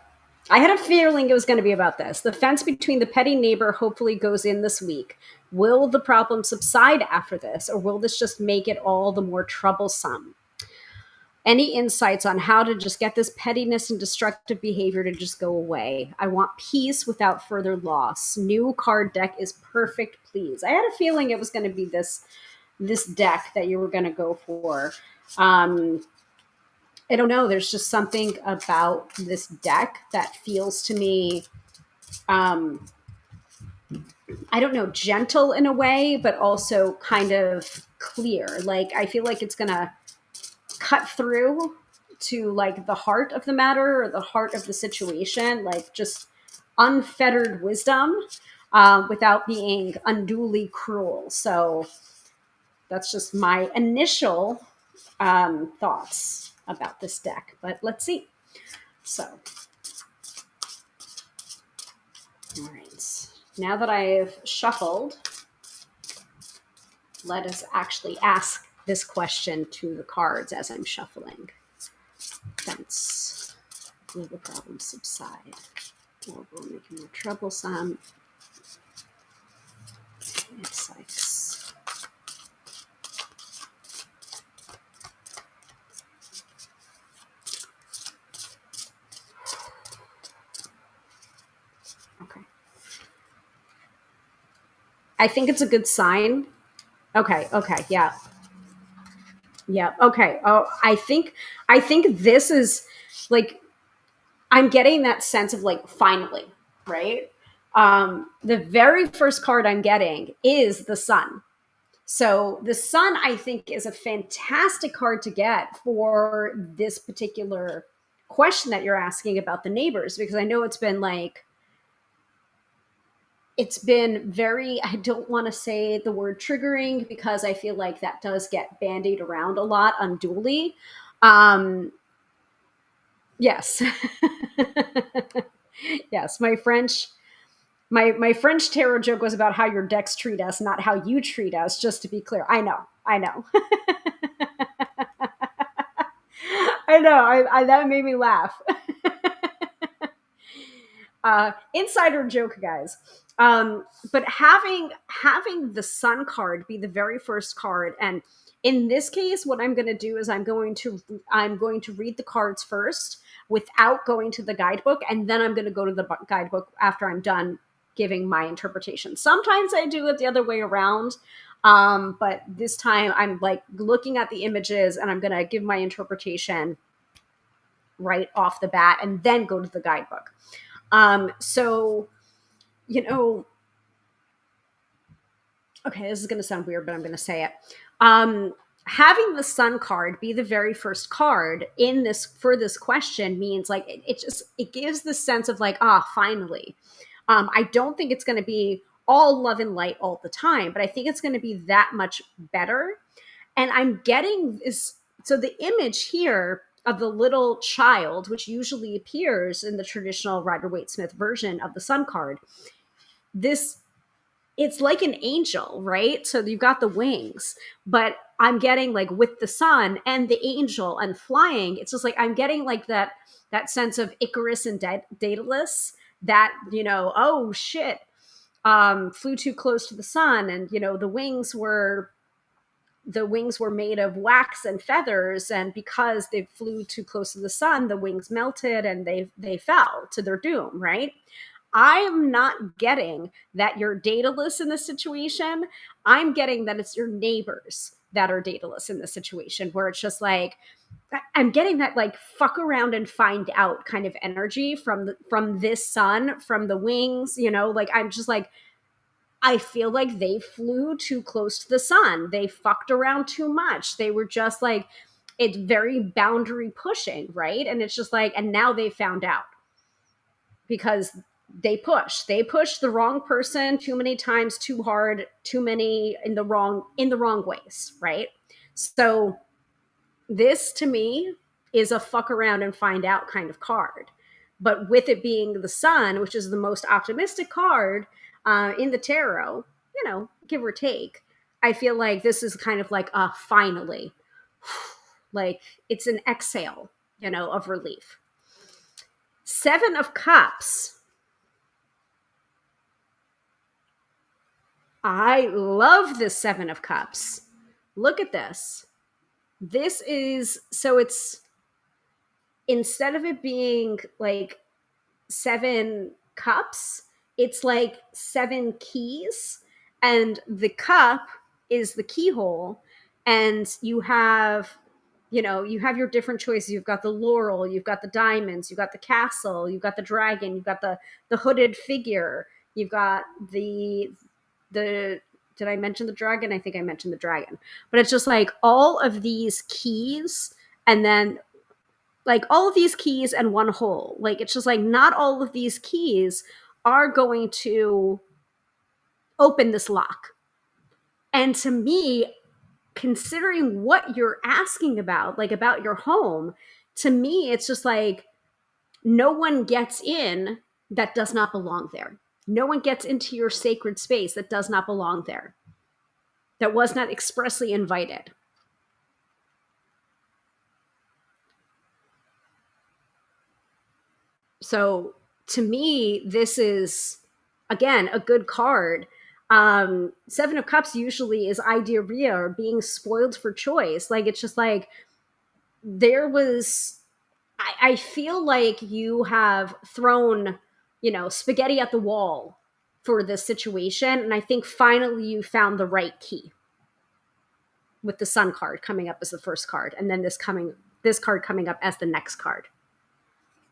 S1: I had a feeling it was going to be about this. The fence between the petty neighbor hopefully goes in this week. Will the problem subside after this, or will this just make it all the more troublesome? Any insights on how to just get this pettiness and destructive behavior to just go away? I want peace without further loss. New card deck is perfect, please. I had a feeling it was going to be this deck that you were going to go for. I don't know. There's just something about this deck that feels to me, um, I don't know, gentle in a way, but also kind of clear. Like, I feel like it's going to cut through to like the heart of the matter or the heart of the situation, like just unfettered wisdom without being unduly cruel. So that's just my initial thoughts about this deck, but let's see. So, all right. Now that I've shuffled, let us actually ask this question to the cards as I'm shuffling. Fence. Will the problem subside? Or will it make it more troublesome? Insights. Okay. I think it's a good sign. Okay, yeah. Yeah, okay. Oh, I think this is like, I'm getting that sense of like finally, right? The very first card I'm getting is the sun. So the sun, I think, is a fantastic card to get for this particular question that you're asking about the neighbors, because I know it's been very, I don't want to say the word triggering because I feel like that does get bandied around a lot unduly. Um, yes. Yes, my French tarot joke was about how your decks treat us, not how you treat us, just to be clear. I know. I know. That made me laugh. Insider joke, guys. But having the sun card be the very first card, and in this case, what I'm going to do is I'm going to read the cards first without going to the guidebook, and then I'm going to go to the guidebook after I'm done giving my interpretation. Sometimes I do it the other way around. But this time I'm like looking at the images and I'm going to give my interpretation right off the bat and then go to the guidebook. So, you know, okay, this is going to sound weird, but I'm going to say it. Having the sun card be the very first card in this for this question means like it gives the sense of like, finally. I don't think it's going to be all love and light all the time, but I think it's going to be that much better. And I'm getting this. So the image here of the little child, which usually appears in the traditional Rider-Waite-Smith version of the sun card, this it's like an angel, right? So you've got the wings, but I'm getting like with the sun and the angel and flying, it's just like I'm getting like that sense of Icarus and Daedalus, that, oh shit, flew too close to the sun, and the wings were made of wax and feathers, and because they flew too close to the sun, the wings melted and they fell to their doom, right? I am not getting that you're Daedalus in this situation. I'm getting that it's your neighbors that are Daedalus in this situation, where it's just like I'm getting that like fuck around and find out kind of energy from this sun, from the wings, like I'm just like, I feel like they flew too close to the sun. They fucked around too much. They were just like, it's very boundary pushing, right? And it's just like, and now they found out because they push the wrong person too many times, too hard, too many in the wrong ways, right? So this to me is a fuck around and find out kind of card. But with it being the sun, which is the most optimistic card in the tarot, give or take, I feel like this is kind of like a finally, like it's an exhale, of relief. Seven of Cups. I love this Seven of Cups. Look at this. This is, so it's, instead of it being like seven cups, it's like seven keys, and the cup is the keyhole, and you have your different choices. You've got the laurel, you've got the diamonds, you've got the castle, you've got the dragon, you've got the hooded figure, you've got the did I mention the dragon? I think I mentioned the dragon. But it's just like all of these keys, and then like all of these keys and one hole. Like it's just like not all of these keys are going to open this lock. And to me, considering what you're asking about, like about your home, to me, it's just like no one gets in that does not belong there. No one gets into your sacred space that does not belong there, that was not expressly invited. So to me, this is, again, a good card. Seven of Cups usually is idea or being spoiled for choice. Like it's just like there was, I feel like you have thrown, spaghetti at the wall for this situation. And I think finally you found the right key with the Sun card coming up as the first card, and then this card coming up as the next card.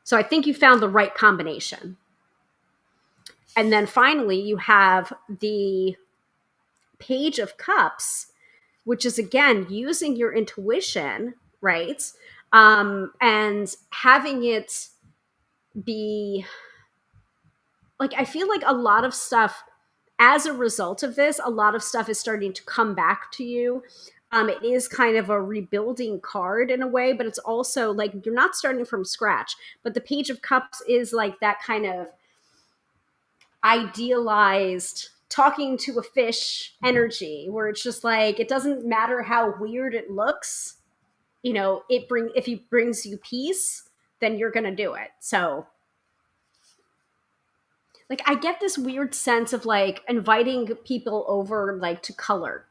S1: So I think you found the right combination. And then finally you have the Page of Cups, which is again using your intuition, right? And having it be like, I feel like a lot of stuff, as a result of this, a lot of stuff is starting to come back to you. It is kind of a rebuilding card in a way, but it's also like you're not starting from scratch. But the Page of Cups is like that kind of idealized talking to a fish energy, where it's just like it doesn't matter how weird it looks. If he brings you peace, then you're gonna do it. So like I get this weird sense of like inviting people over, like to color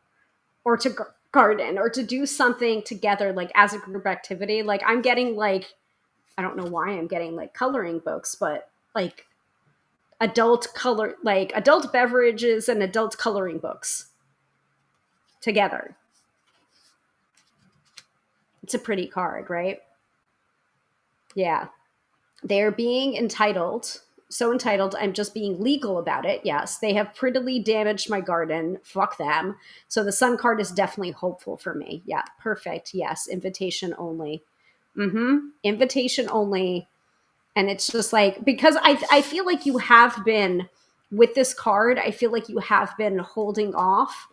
S1: or to garden or to do something together, like as a group activity. Like I'm getting like, I don't know why I'm getting like coloring books, but like adult beverages and adult coloring books together. It's a pretty card, right? Yeah. They're being entitled. So entitled, I'm just being legal about it. Yes, they have prettily damaged my garden. Fuck them. So the Sun card is definitely hopeful for me. Yeah, perfect. Yes, invitation only. Invitation only. And it's just like, because I feel like you have been, with this card, I feel like you have been holding off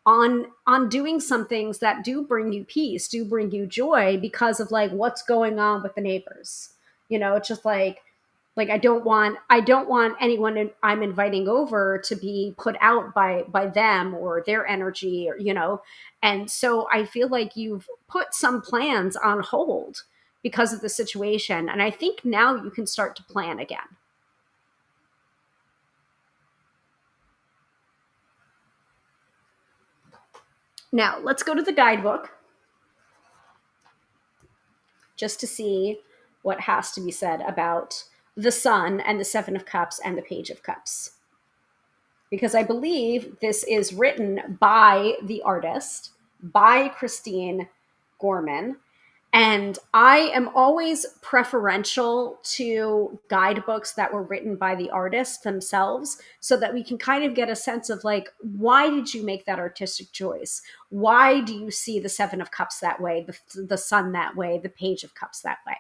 S1: on doing some things that do bring you peace, do bring you joy, because of like what's going on with the neighbors. It's just like I don't want anyone I'm inviting over to be put out by them or their energy, or. And so I feel like you've put some plans on hold because of the situation, and I think now you can start to plan again. Now let's go to the guidebook just to see what has to be said about the Sun and the Seven of Cups and the Page of Cups, because I believe this is written by the artist, by Kristine Gorman. And I am always preferential to guidebooks that were written by the artists themselves, so that we can kind of get a sense of like, why did you make that artistic choice? Why do you see the Seven of Cups that way, the Sun that way, the Page of Cups that way?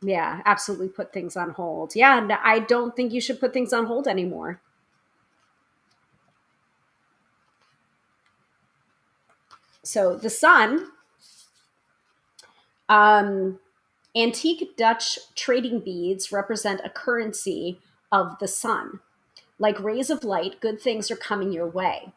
S1: Yeah, absolutely put things on hold. Yeah, I don't think you should put things on hold anymore. So the Sun, antique Dutch trading beads represent a currency of the Sun. Like rays of light, good things are coming your way.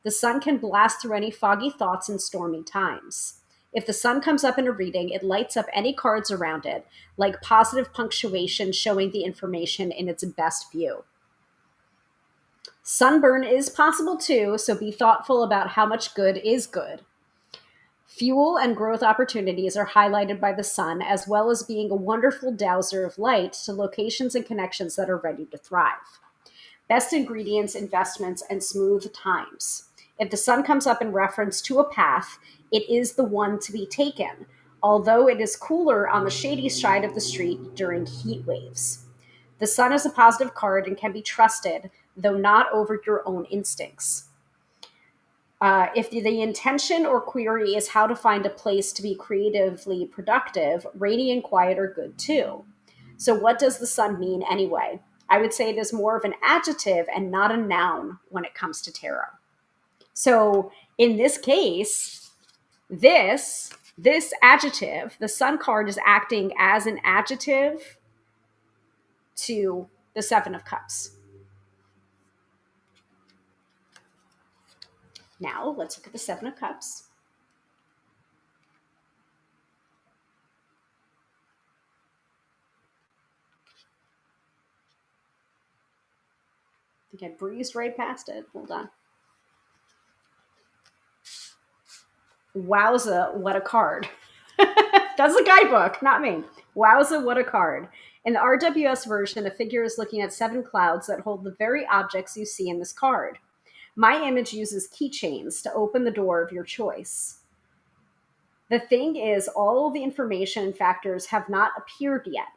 S1: The Sun can blast through any foggy thoughts in stormy times. If the sun comes up in a reading, it lights up any cards around it, like positive punctuation showing the information in its best view. Sunburn is possible too, so be thoughtful about how much good is good. Fuel and growth opportunities are highlighted by the sun, as well as being a wonderful dowser of light to locations and connections that are ready to thrive. Best ingredients, investments, and smooth times. If the sun comes up in reference to a path, it is the one to be taken, although it is cooler on the shady side of the street during heat waves. The sun is a positive card and can be trusted, though not over your own instincts. If the intention or query is how to find a place to be creatively productive, rainy and quiet are good too. So, what does the sun mean anyway? I would say it is more of an adjective and not a noun when it comes to tarot. So, in this case, this adjective, the sun card is acting as an adjective to the Seven of Cups. Now, let's look at the Seven of Cups. I think I breezed right past it. Hold on. Wowza, what a card. That's the guidebook, not me. Wowza, what a card. In the RWS version, a figure is looking at 7 clouds that hold the very objects you see in this card. My image uses keychains to open the door of your choice. The thing is, all the information and factors have not appeared yet.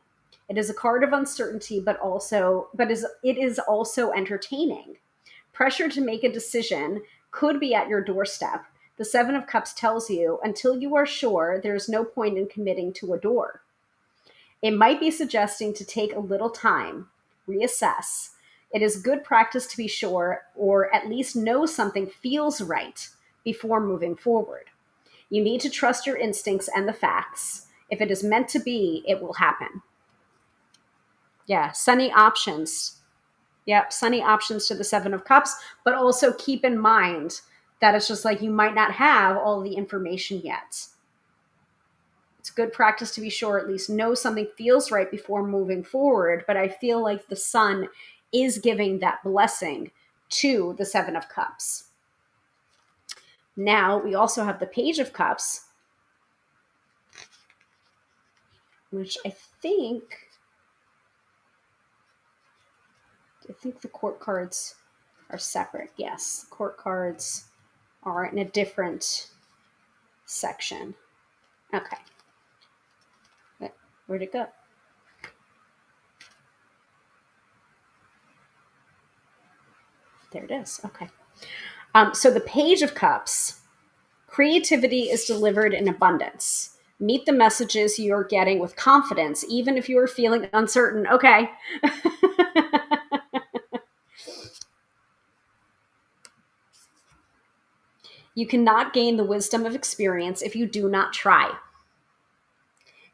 S1: It is a card of uncertainty, but it is also entertaining. Pressure to make a decision could be at your doorstep. The Seven of Cups tells you, until you are sure, there is no point in committing to a door. It might be suggesting to take a little time, reassess. It is good practice to be sure, or at least know something feels right before moving forward. You need to trust your instincts and the facts. If it is meant to be, it will happen. Yeah, sunny options. Yep, sunny options to the Seven of Cups, but also keep in mind that it's just like you might not have all the information yet. It's good practice to be sure, at least know something feels right before moving forward, but I feel like the sun is giving that blessing to the Seven of Cups. Now, we also have the Page of Cups, which I think the court cards are separate. Yes, court cards are in a different section. Okay. Where'd it go? There it is. Okay. So the Page of Cups, creativity is delivered in abundance. Meet the messages you're getting with confidence, even if you're feeling uncertain. Okay. You cannot gain the wisdom of experience if you do not try.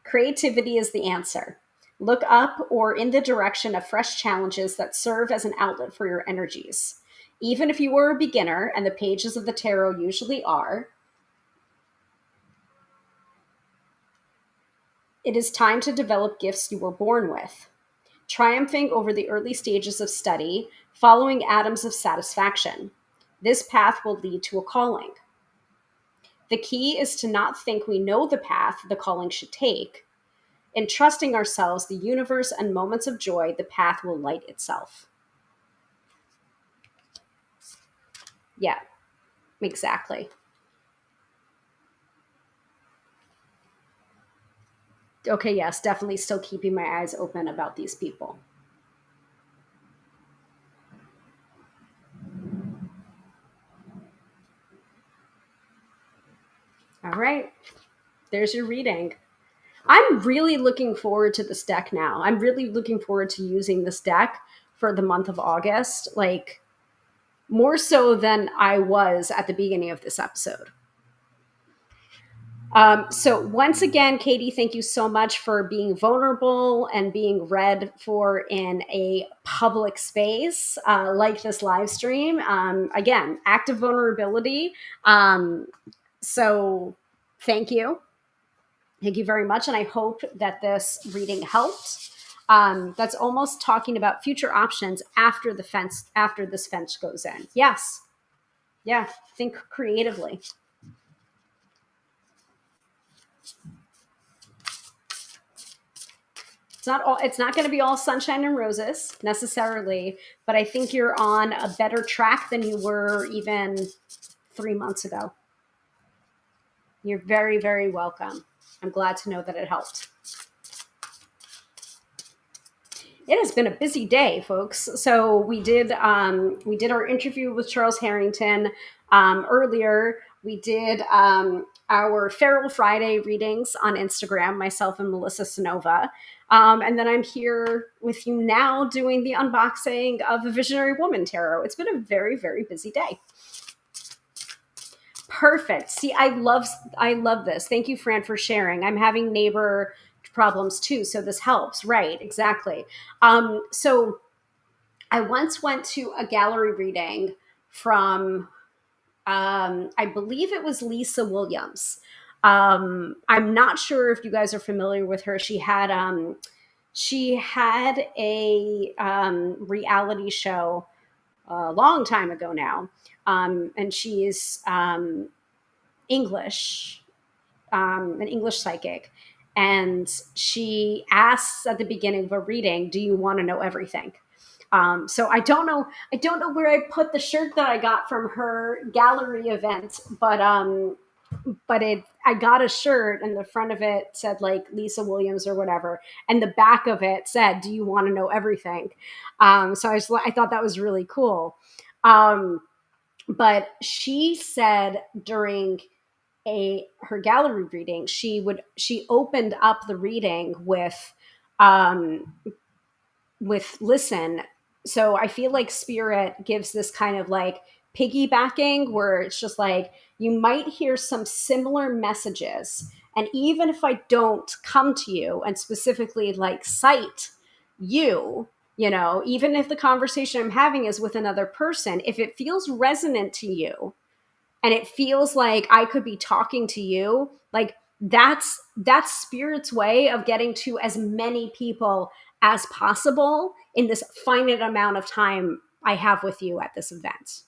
S1: Creativity is the answer. Look up or in the direction of fresh challenges that serve as an outlet for your energies. Even if you are a beginner, and the pages of the tarot usually are, it is time to develop gifts you were born with. Triumphing over the early stages of study, following atoms of satisfaction. This path will lead to a calling. The key is to not think we know the path the calling should take. In trusting ourselves, the universe, and moments of joy, the path will light itself. Yeah, exactly. Okay, yes, definitely still keeping my eyes open about these people. All right, there's your reading. I'm really looking forward to this deck now. I'm really looking forward to using this deck for the month of August, like more so than I was at the beginning of this episode. So once again, Katie, thank you so much for being vulnerable and being read for in a public space like this live stream. Again, active vulnerability. So Thank you. Thank you very much. And I hope that this reading helped. That's almost talking about future options after the fence, after this fence goes in. Yes. Yeah. Think creatively. It's not going to be all sunshine and roses necessarily, but I think you're on a better track than you were even 3 months ago. You're very, very welcome. I'm glad to know that it helped. It has been a busy day, folks. So we did our interview with Charles Harrington earlier. We did our Feral Friday readings on Instagram, myself and Melissa Sonova. And then I'm here with you now doing the unboxing of the Visionary Woman Tarot. It's been a very, very busy day. Perfect. See, I love this. Thank you, Fran, for sharing. I'm having neighbor problems too, so this helps. Right, exactly. So I once went to a gallery reading from I believe it was Lisa Williams. I'm not sure if you guys are familiar with her. She had a reality show a long time ago now, and she's English, an English psychic, and she asks at the beginning of a reading, "Do you want to know everything?" So I don't know where I put the shirt that I got from her gallery event, but I got a shirt and the front of it said like Lisa Williams or whatever, and the back of it said, "Do you want to know everything?" So I thought that was really cool. Um, but she said during a her gallery reading, she opened up the reading um with listen. So I feel like spirit gives this kind of like piggybacking where it's just like you might hear some similar messages, and even if I don't come to you and specifically like cite you, even if the conversation I'm having is with another person, if it feels resonant to you and it feels like I could be talking to you, like that's spirit's way of getting to as many people as possible in this finite amount of time I have with you at this event.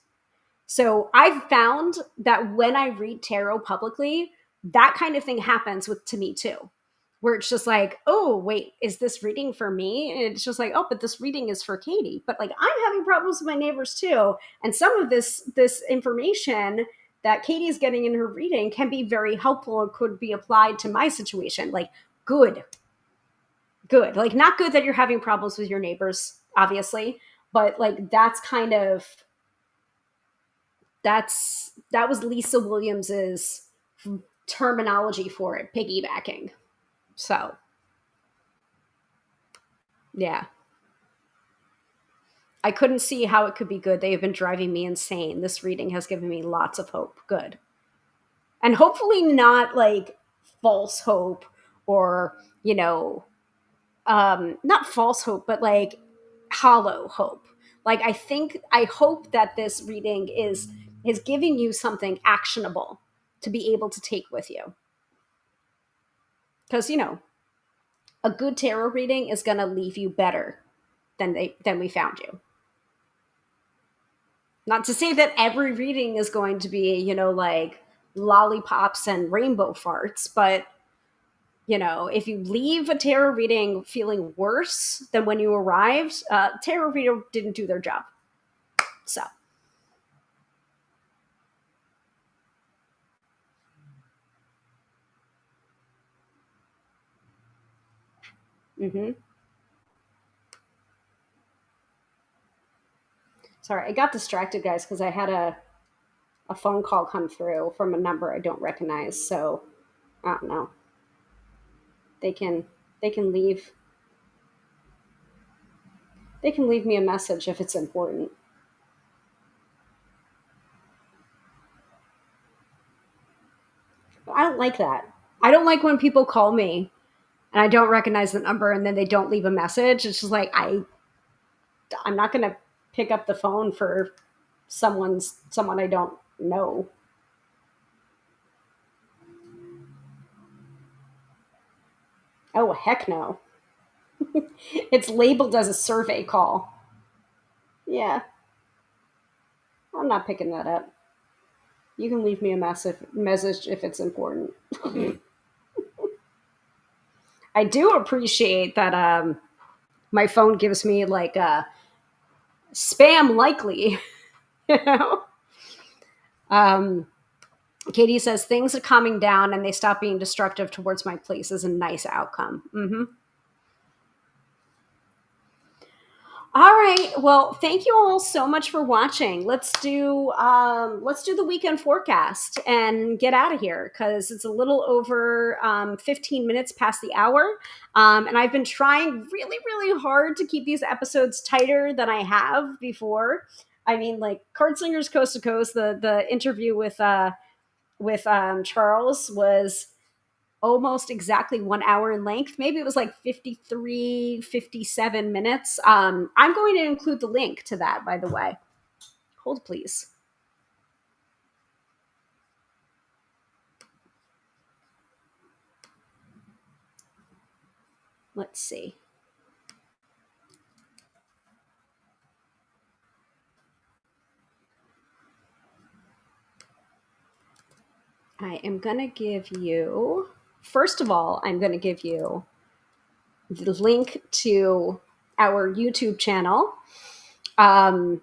S1: So I've found that when I read tarot publicly, that kind of thing happens with to me too. Where it's just like, oh, wait, is this reading for me? And it's just like, oh, but this reading is for Katie. But like I'm having problems with my neighbors too. And some of this information that Katie is getting in her reading can be very helpful and could be applied to my situation. Like, good, good. Like, not good that you're having problems with your neighbors, obviously, but like that was Lisa Williams's terminology for it, piggybacking. So, yeah. I couldn't see how it could be good. They have been driving me insane. This reading has given me lots of hope. Good. And hopefully not like false hope or, not false hope, but like hollow hope. Like I hope that this reading is giving you something actionable to be able to take with you. Because a good tarot reading is going to leave you better than we found you. Not to say that every reading is going to be, like lollipops and rainbow farts, but if you leave a tarot reading feeling worse than when you arrived, tarot reader didn't do their job. So, hmm sorry, I got distracted, guys, because I had a phone call come through from a number I don't recognize. So, I don't know. They can they can leave they can leave me a message if it's important. I don't like that. I don't like when people call me and I don't recognize the number and then they don't leave a message. It's just like I'm not going to pick up the phone for someone I don't know. Oh, heck no. It's labeled as a survey call. Yeah, I'm not picking that up. You can leave me a message if it's important. I do appreciate that my phone gives me like a spam likely, you know? Um, Katie says things are calming down and they stop being destructive towards my place is a nice outcome. All right. Well, thank you all so much for watching. Let's do the weekend forecast and get out of here because it's a little over 15 minutes past the hour. And I've been trying really, really hard to keep these episodes tighter than I have before. I mean, like Card Slingers Coast to Coast, the interview with Charles was almost exactly 1 hour in length. Maybe it was like 53, 57 minutes. I'm going to include the link to that, by the way. Hold, please. Let's see. I am going to give you, first of all, I'm going to give you the link to our YouTube channel. Yep,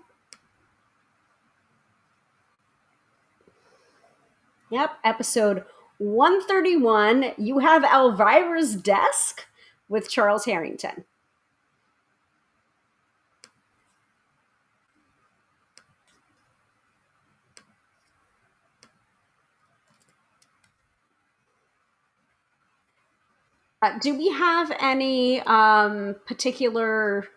S1: episode 131. You have Elvira's Desk with Charles Harrington. Do we have any particular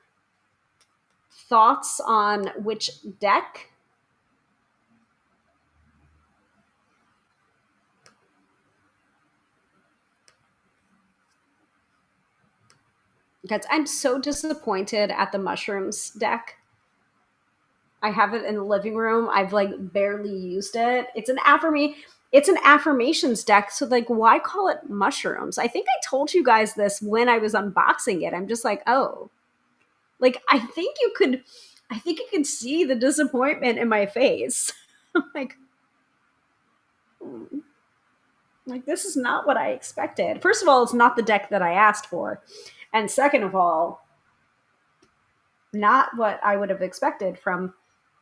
S1: thoughts on which deck? Because I'm so disappointed at the mushrooms deck. I have it in the living room. I've like barely used it. It's an affirmations deck. So like why call it mushrooms? I think I told you guys this when I was unboxing it. I'm just like, oh. Like I think you can see the disappointment in my face. I'm like, hmm. Like, this is not what I expected. First of all, it's not the deck that I asked for. And second of all, not what I would have expected from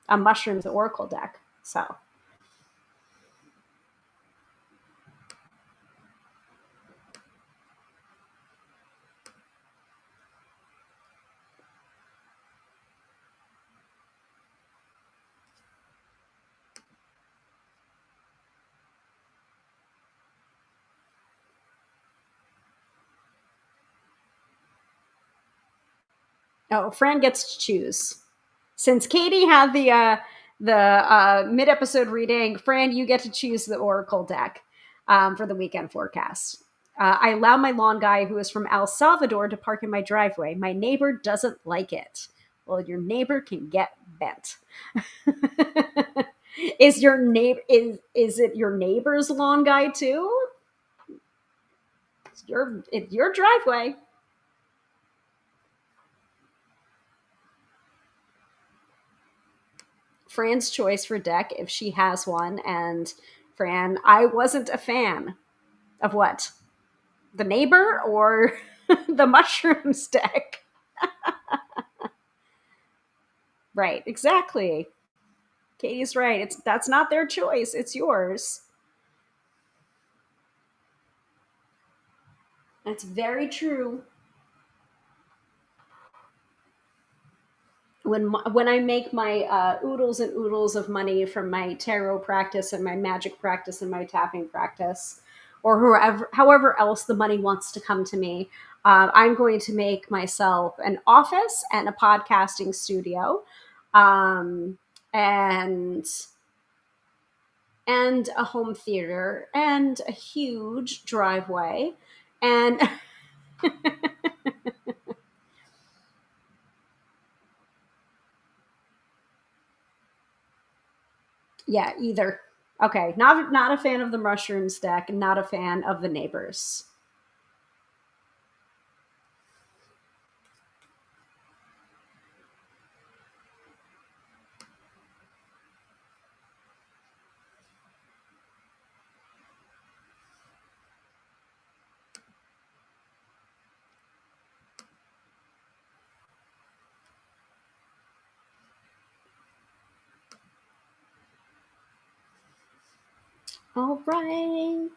S1: a Mushrooms Oracle deck. So, oh, Fran gets to choose. Since Katie had the mid episode reading, Fran, you get to choose the Oracle deck for the weekend forecast. I allow my lawn guy, who is from El Salvador, to park in my driveway. My neighbor doesn't like it. Well, your neighbor can get bent. Is it your neighbor's lawn guy too? It's your driveway. Fran's choice for deck if she has one, and Fran, I wasn't a fan of what? The neighbor or the mushrooms deck? Right, exactly. Katie's right. That's not their choice, it's yours. That's very true. When I make my oodles and oodles of money from my tarot practice and my magic practice and my tapping practice, or however else the money wants to come to me, I'm going to make myself an office and a podcasting studio, and a home theater and a huge driveway and yeah, either. Okay, not a fan of the mushrooms deck, not a fan of the neighbors. All right.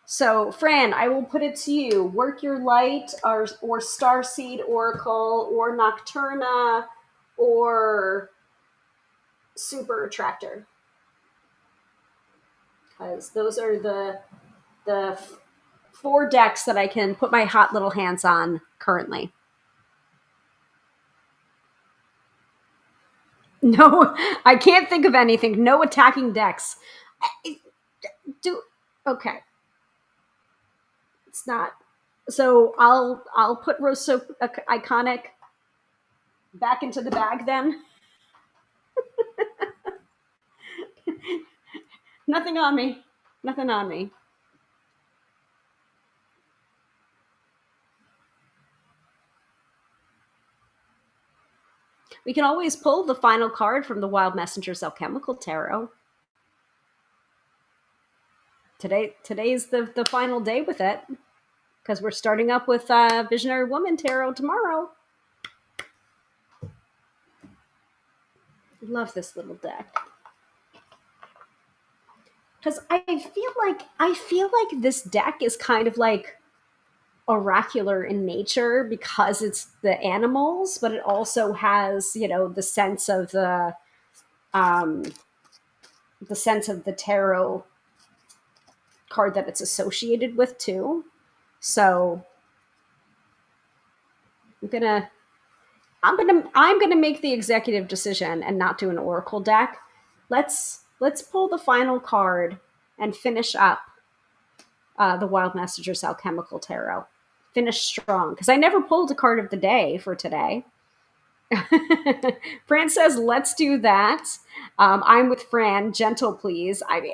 S1: So, Fran, I will put it to you. Work Your Light or Starseed Oracle or Nocturna or Super Attractor. Because those are the four decks that I can put my hot little hands on currently. No, I can't think of anything. No attacking decks. Do okay. It's not. So I'll put Rose Soap Iconic back into the bag then. Nothing on me. Nothing on me. We can always pull the final card from the Wild Messenger's Alchemical Tarot. Today's the final day with it because we're starting up with Visionary Woman Tarot tomorrow. Love this little deck because I feel like this deck is kind of like oracular in nature because it's the animals, but it also has the um, sense of the tarot card that it's associated with too. So I'm gonna I'm gonna make the executive decision and not do an oracle deck. Let's pull the final card and finish up the Wild Messengers Alchemical Tarot. Finish strong because I never pulled a card of the day for today. Fran says, "Let's do that." I'm with Fran. Gentle, please. I mean,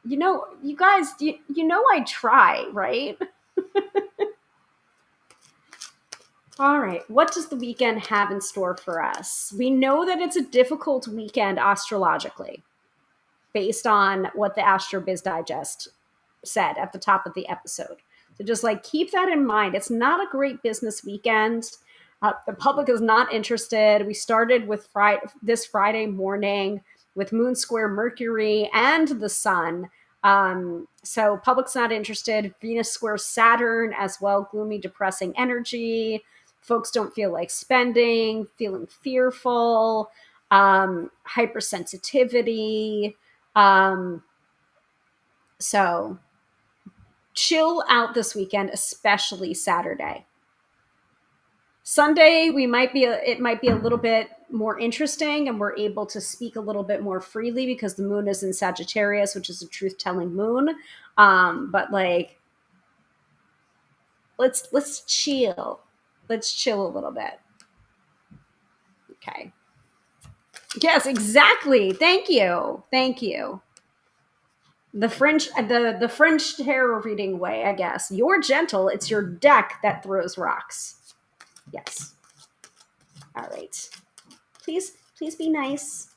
S1: you guys, I try, right? All right. What does the weekend have in store for us? We know that it's a difficult weekend astrologically, based on what the Astro Biz Digest said at the top of the episode. So just like keep that in mind. It's not a great business weekend. The public is not interested. We started with this Friday morning with Moon Square Mercury and the Sun. So public's not interested. Venus Square Saturn as well. Gloomy, depressing energy. Folks don't feel like spending, feeling fearful, hypersensitivity. So chill out this weekend, especially Saturday. Sunday, it might be a little bit more interesting, and we're able to speak a little bit more freely because the moon is in Sagittarius, which is a truth-telling moon. But like, let's chill. Let's chill a little bit. Okay. Yes, exactly. Thank you. Thank you. The French tarot reading way, I guess. You're gentle. It's your deck that throws rocks. Yes. All right. Please be nice.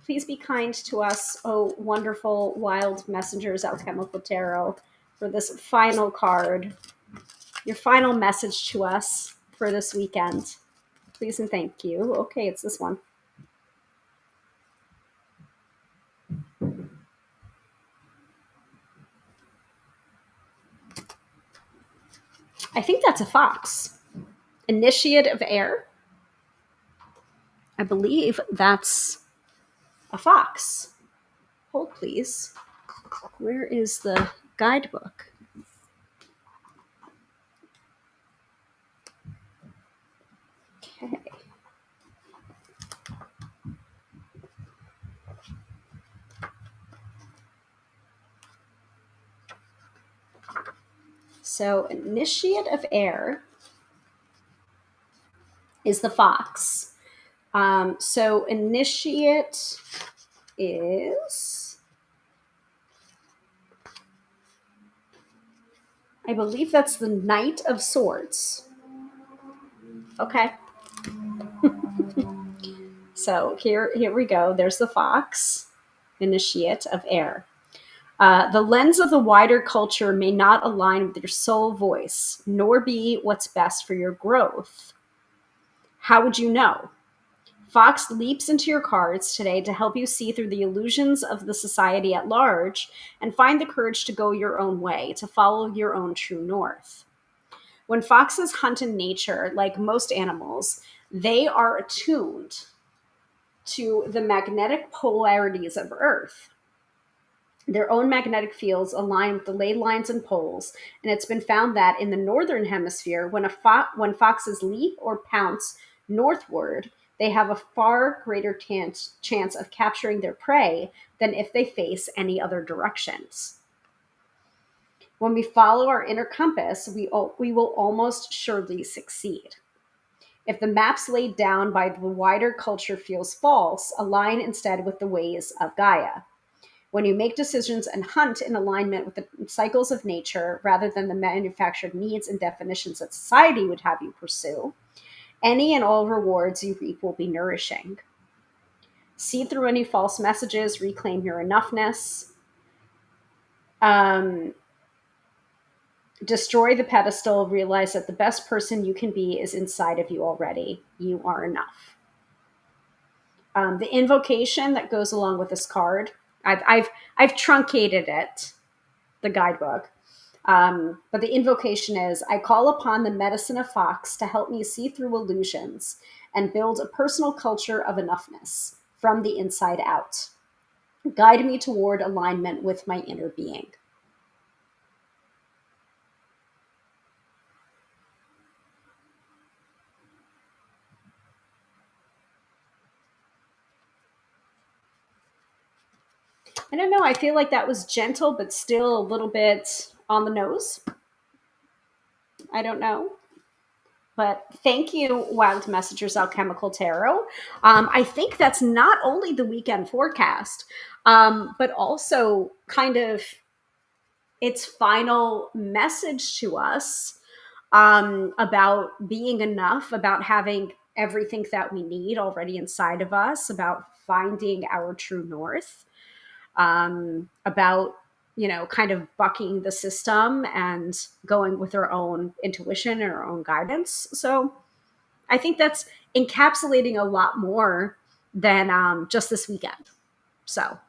S1: Please be kind to us, oh wonderful Wild Messengers Alchemical Tarot, for this final card. Your final message to us for this weekend. Please and thank you. Okay, it's this one. I think that's a fox. Initiate of air. I believe that's a fox. Hold, please. Where is the guidebook? Okay. So, initiate of air is the fox. So, initiate is, I believe that's the Knight of Swords. Okay. So here we go. There's the fox, initiate of air. The lens of the wider culture may not align with your soul voice, nor be what's best for your growth. How would you know? Fox leaps into your cards today to help you see through the illusions of the society at large and find the courage to go your own way, to follow your own true north. When foxes hunt in nature, like most animals, they are attuned to the magnetic polarities of Earth. Their own magnetic fields align with the ley lines and poles, and it's been found that in the northern hemisphere, when foxes leap or pounce northward, they have a far greater chance of capturing their prey than if they face any other directions. When we follow our inner compass, we will almost surely succeed. If the maps laid down by the wider culture feels false, align instead with the ways of Gaia. When you make decisions and hunt in alignment with the cycles of nature rather than the manufactured needs and definitions that society would have you pursue, any and all rewards you reap will be nourishing. See through any false messages, reclaim your enoughness. Destroy the pedestal, realize that the best person you can be is inside of you already. You are enough. The invocation that goes along with this card, I've truncated it, the guidebook. But the invocation is, I call upon the medicine of Fox to help me see through illusions and build a personal culture of enoughness from the inside out. Guide me toward alignment with my inner being. I don't know. I feel like that was gentle, but still a little bit on the nose. I don't know. But thank you, Wild Messengers Alchemical Tarot. I think that's not only the weekend forecast, but also kind of its final message to us about being enough, about having everything that we need already inside of us, about finding our true north, about kind of bucking the system and going with our own intuition and our own guidance. So I think that's encapsulating a lot more than just this weekend. So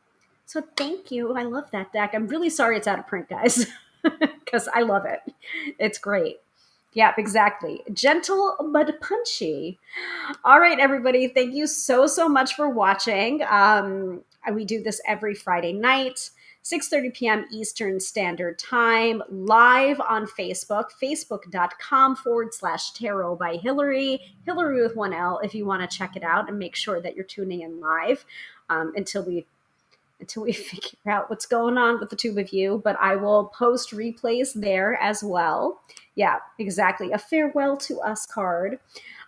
S1: thank you. I love that deck. I'm really sorry it's out of print, guys, because I love it. It's great. Yeah, exactly. Gentle but punchy. All right, everybody. Thank you so much for watching. We do this every Friday night, 6:30 p.m. Eastern Standard Time, live on Facebook, facebook.com/tarot by Hilary, Hilary with one L, if you want to check it out and make sure that you're tuning in live until we figure out what's going on with the two of you. But I will post replays there as well. Yeah, exactly. A farewell to us card.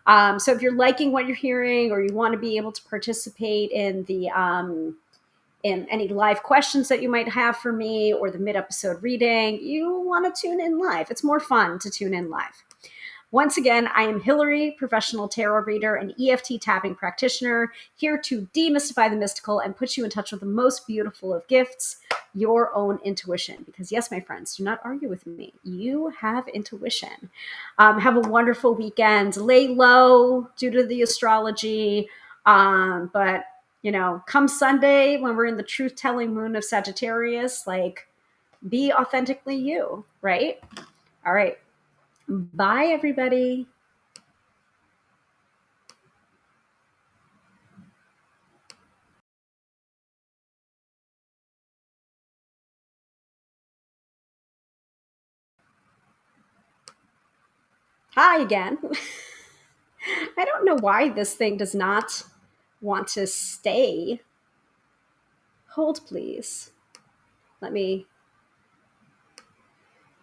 S1: So if you're liking what you're hearing, or you want to be able to participate in the in any live questions that you might have for me, or the mid-episode reading, you want to tune in live. It's more fun to tune in live. Once again, I am Hilary, professional tarot reader and EFT tapping practitioner, here to demystify the mystical and put you in touch with the most beautiful of gifts, your own intuition. Because yes, my friends, do not argue with me. You have intuition. Have a wonderful weekend. Lay low due to the astrology. But, come Sunday when we're in the truth-telling moon of Sagittarius, be authentically you, right? All right. Bye, everybody. Hi again. I don't know why this thing does not want to stay. Hold, please. Let me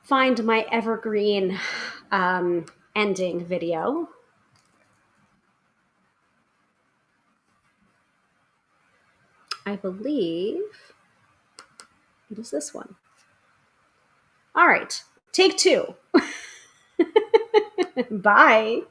S1: find my evergreen ending video. I believe it is this one. All right, take two. Bye.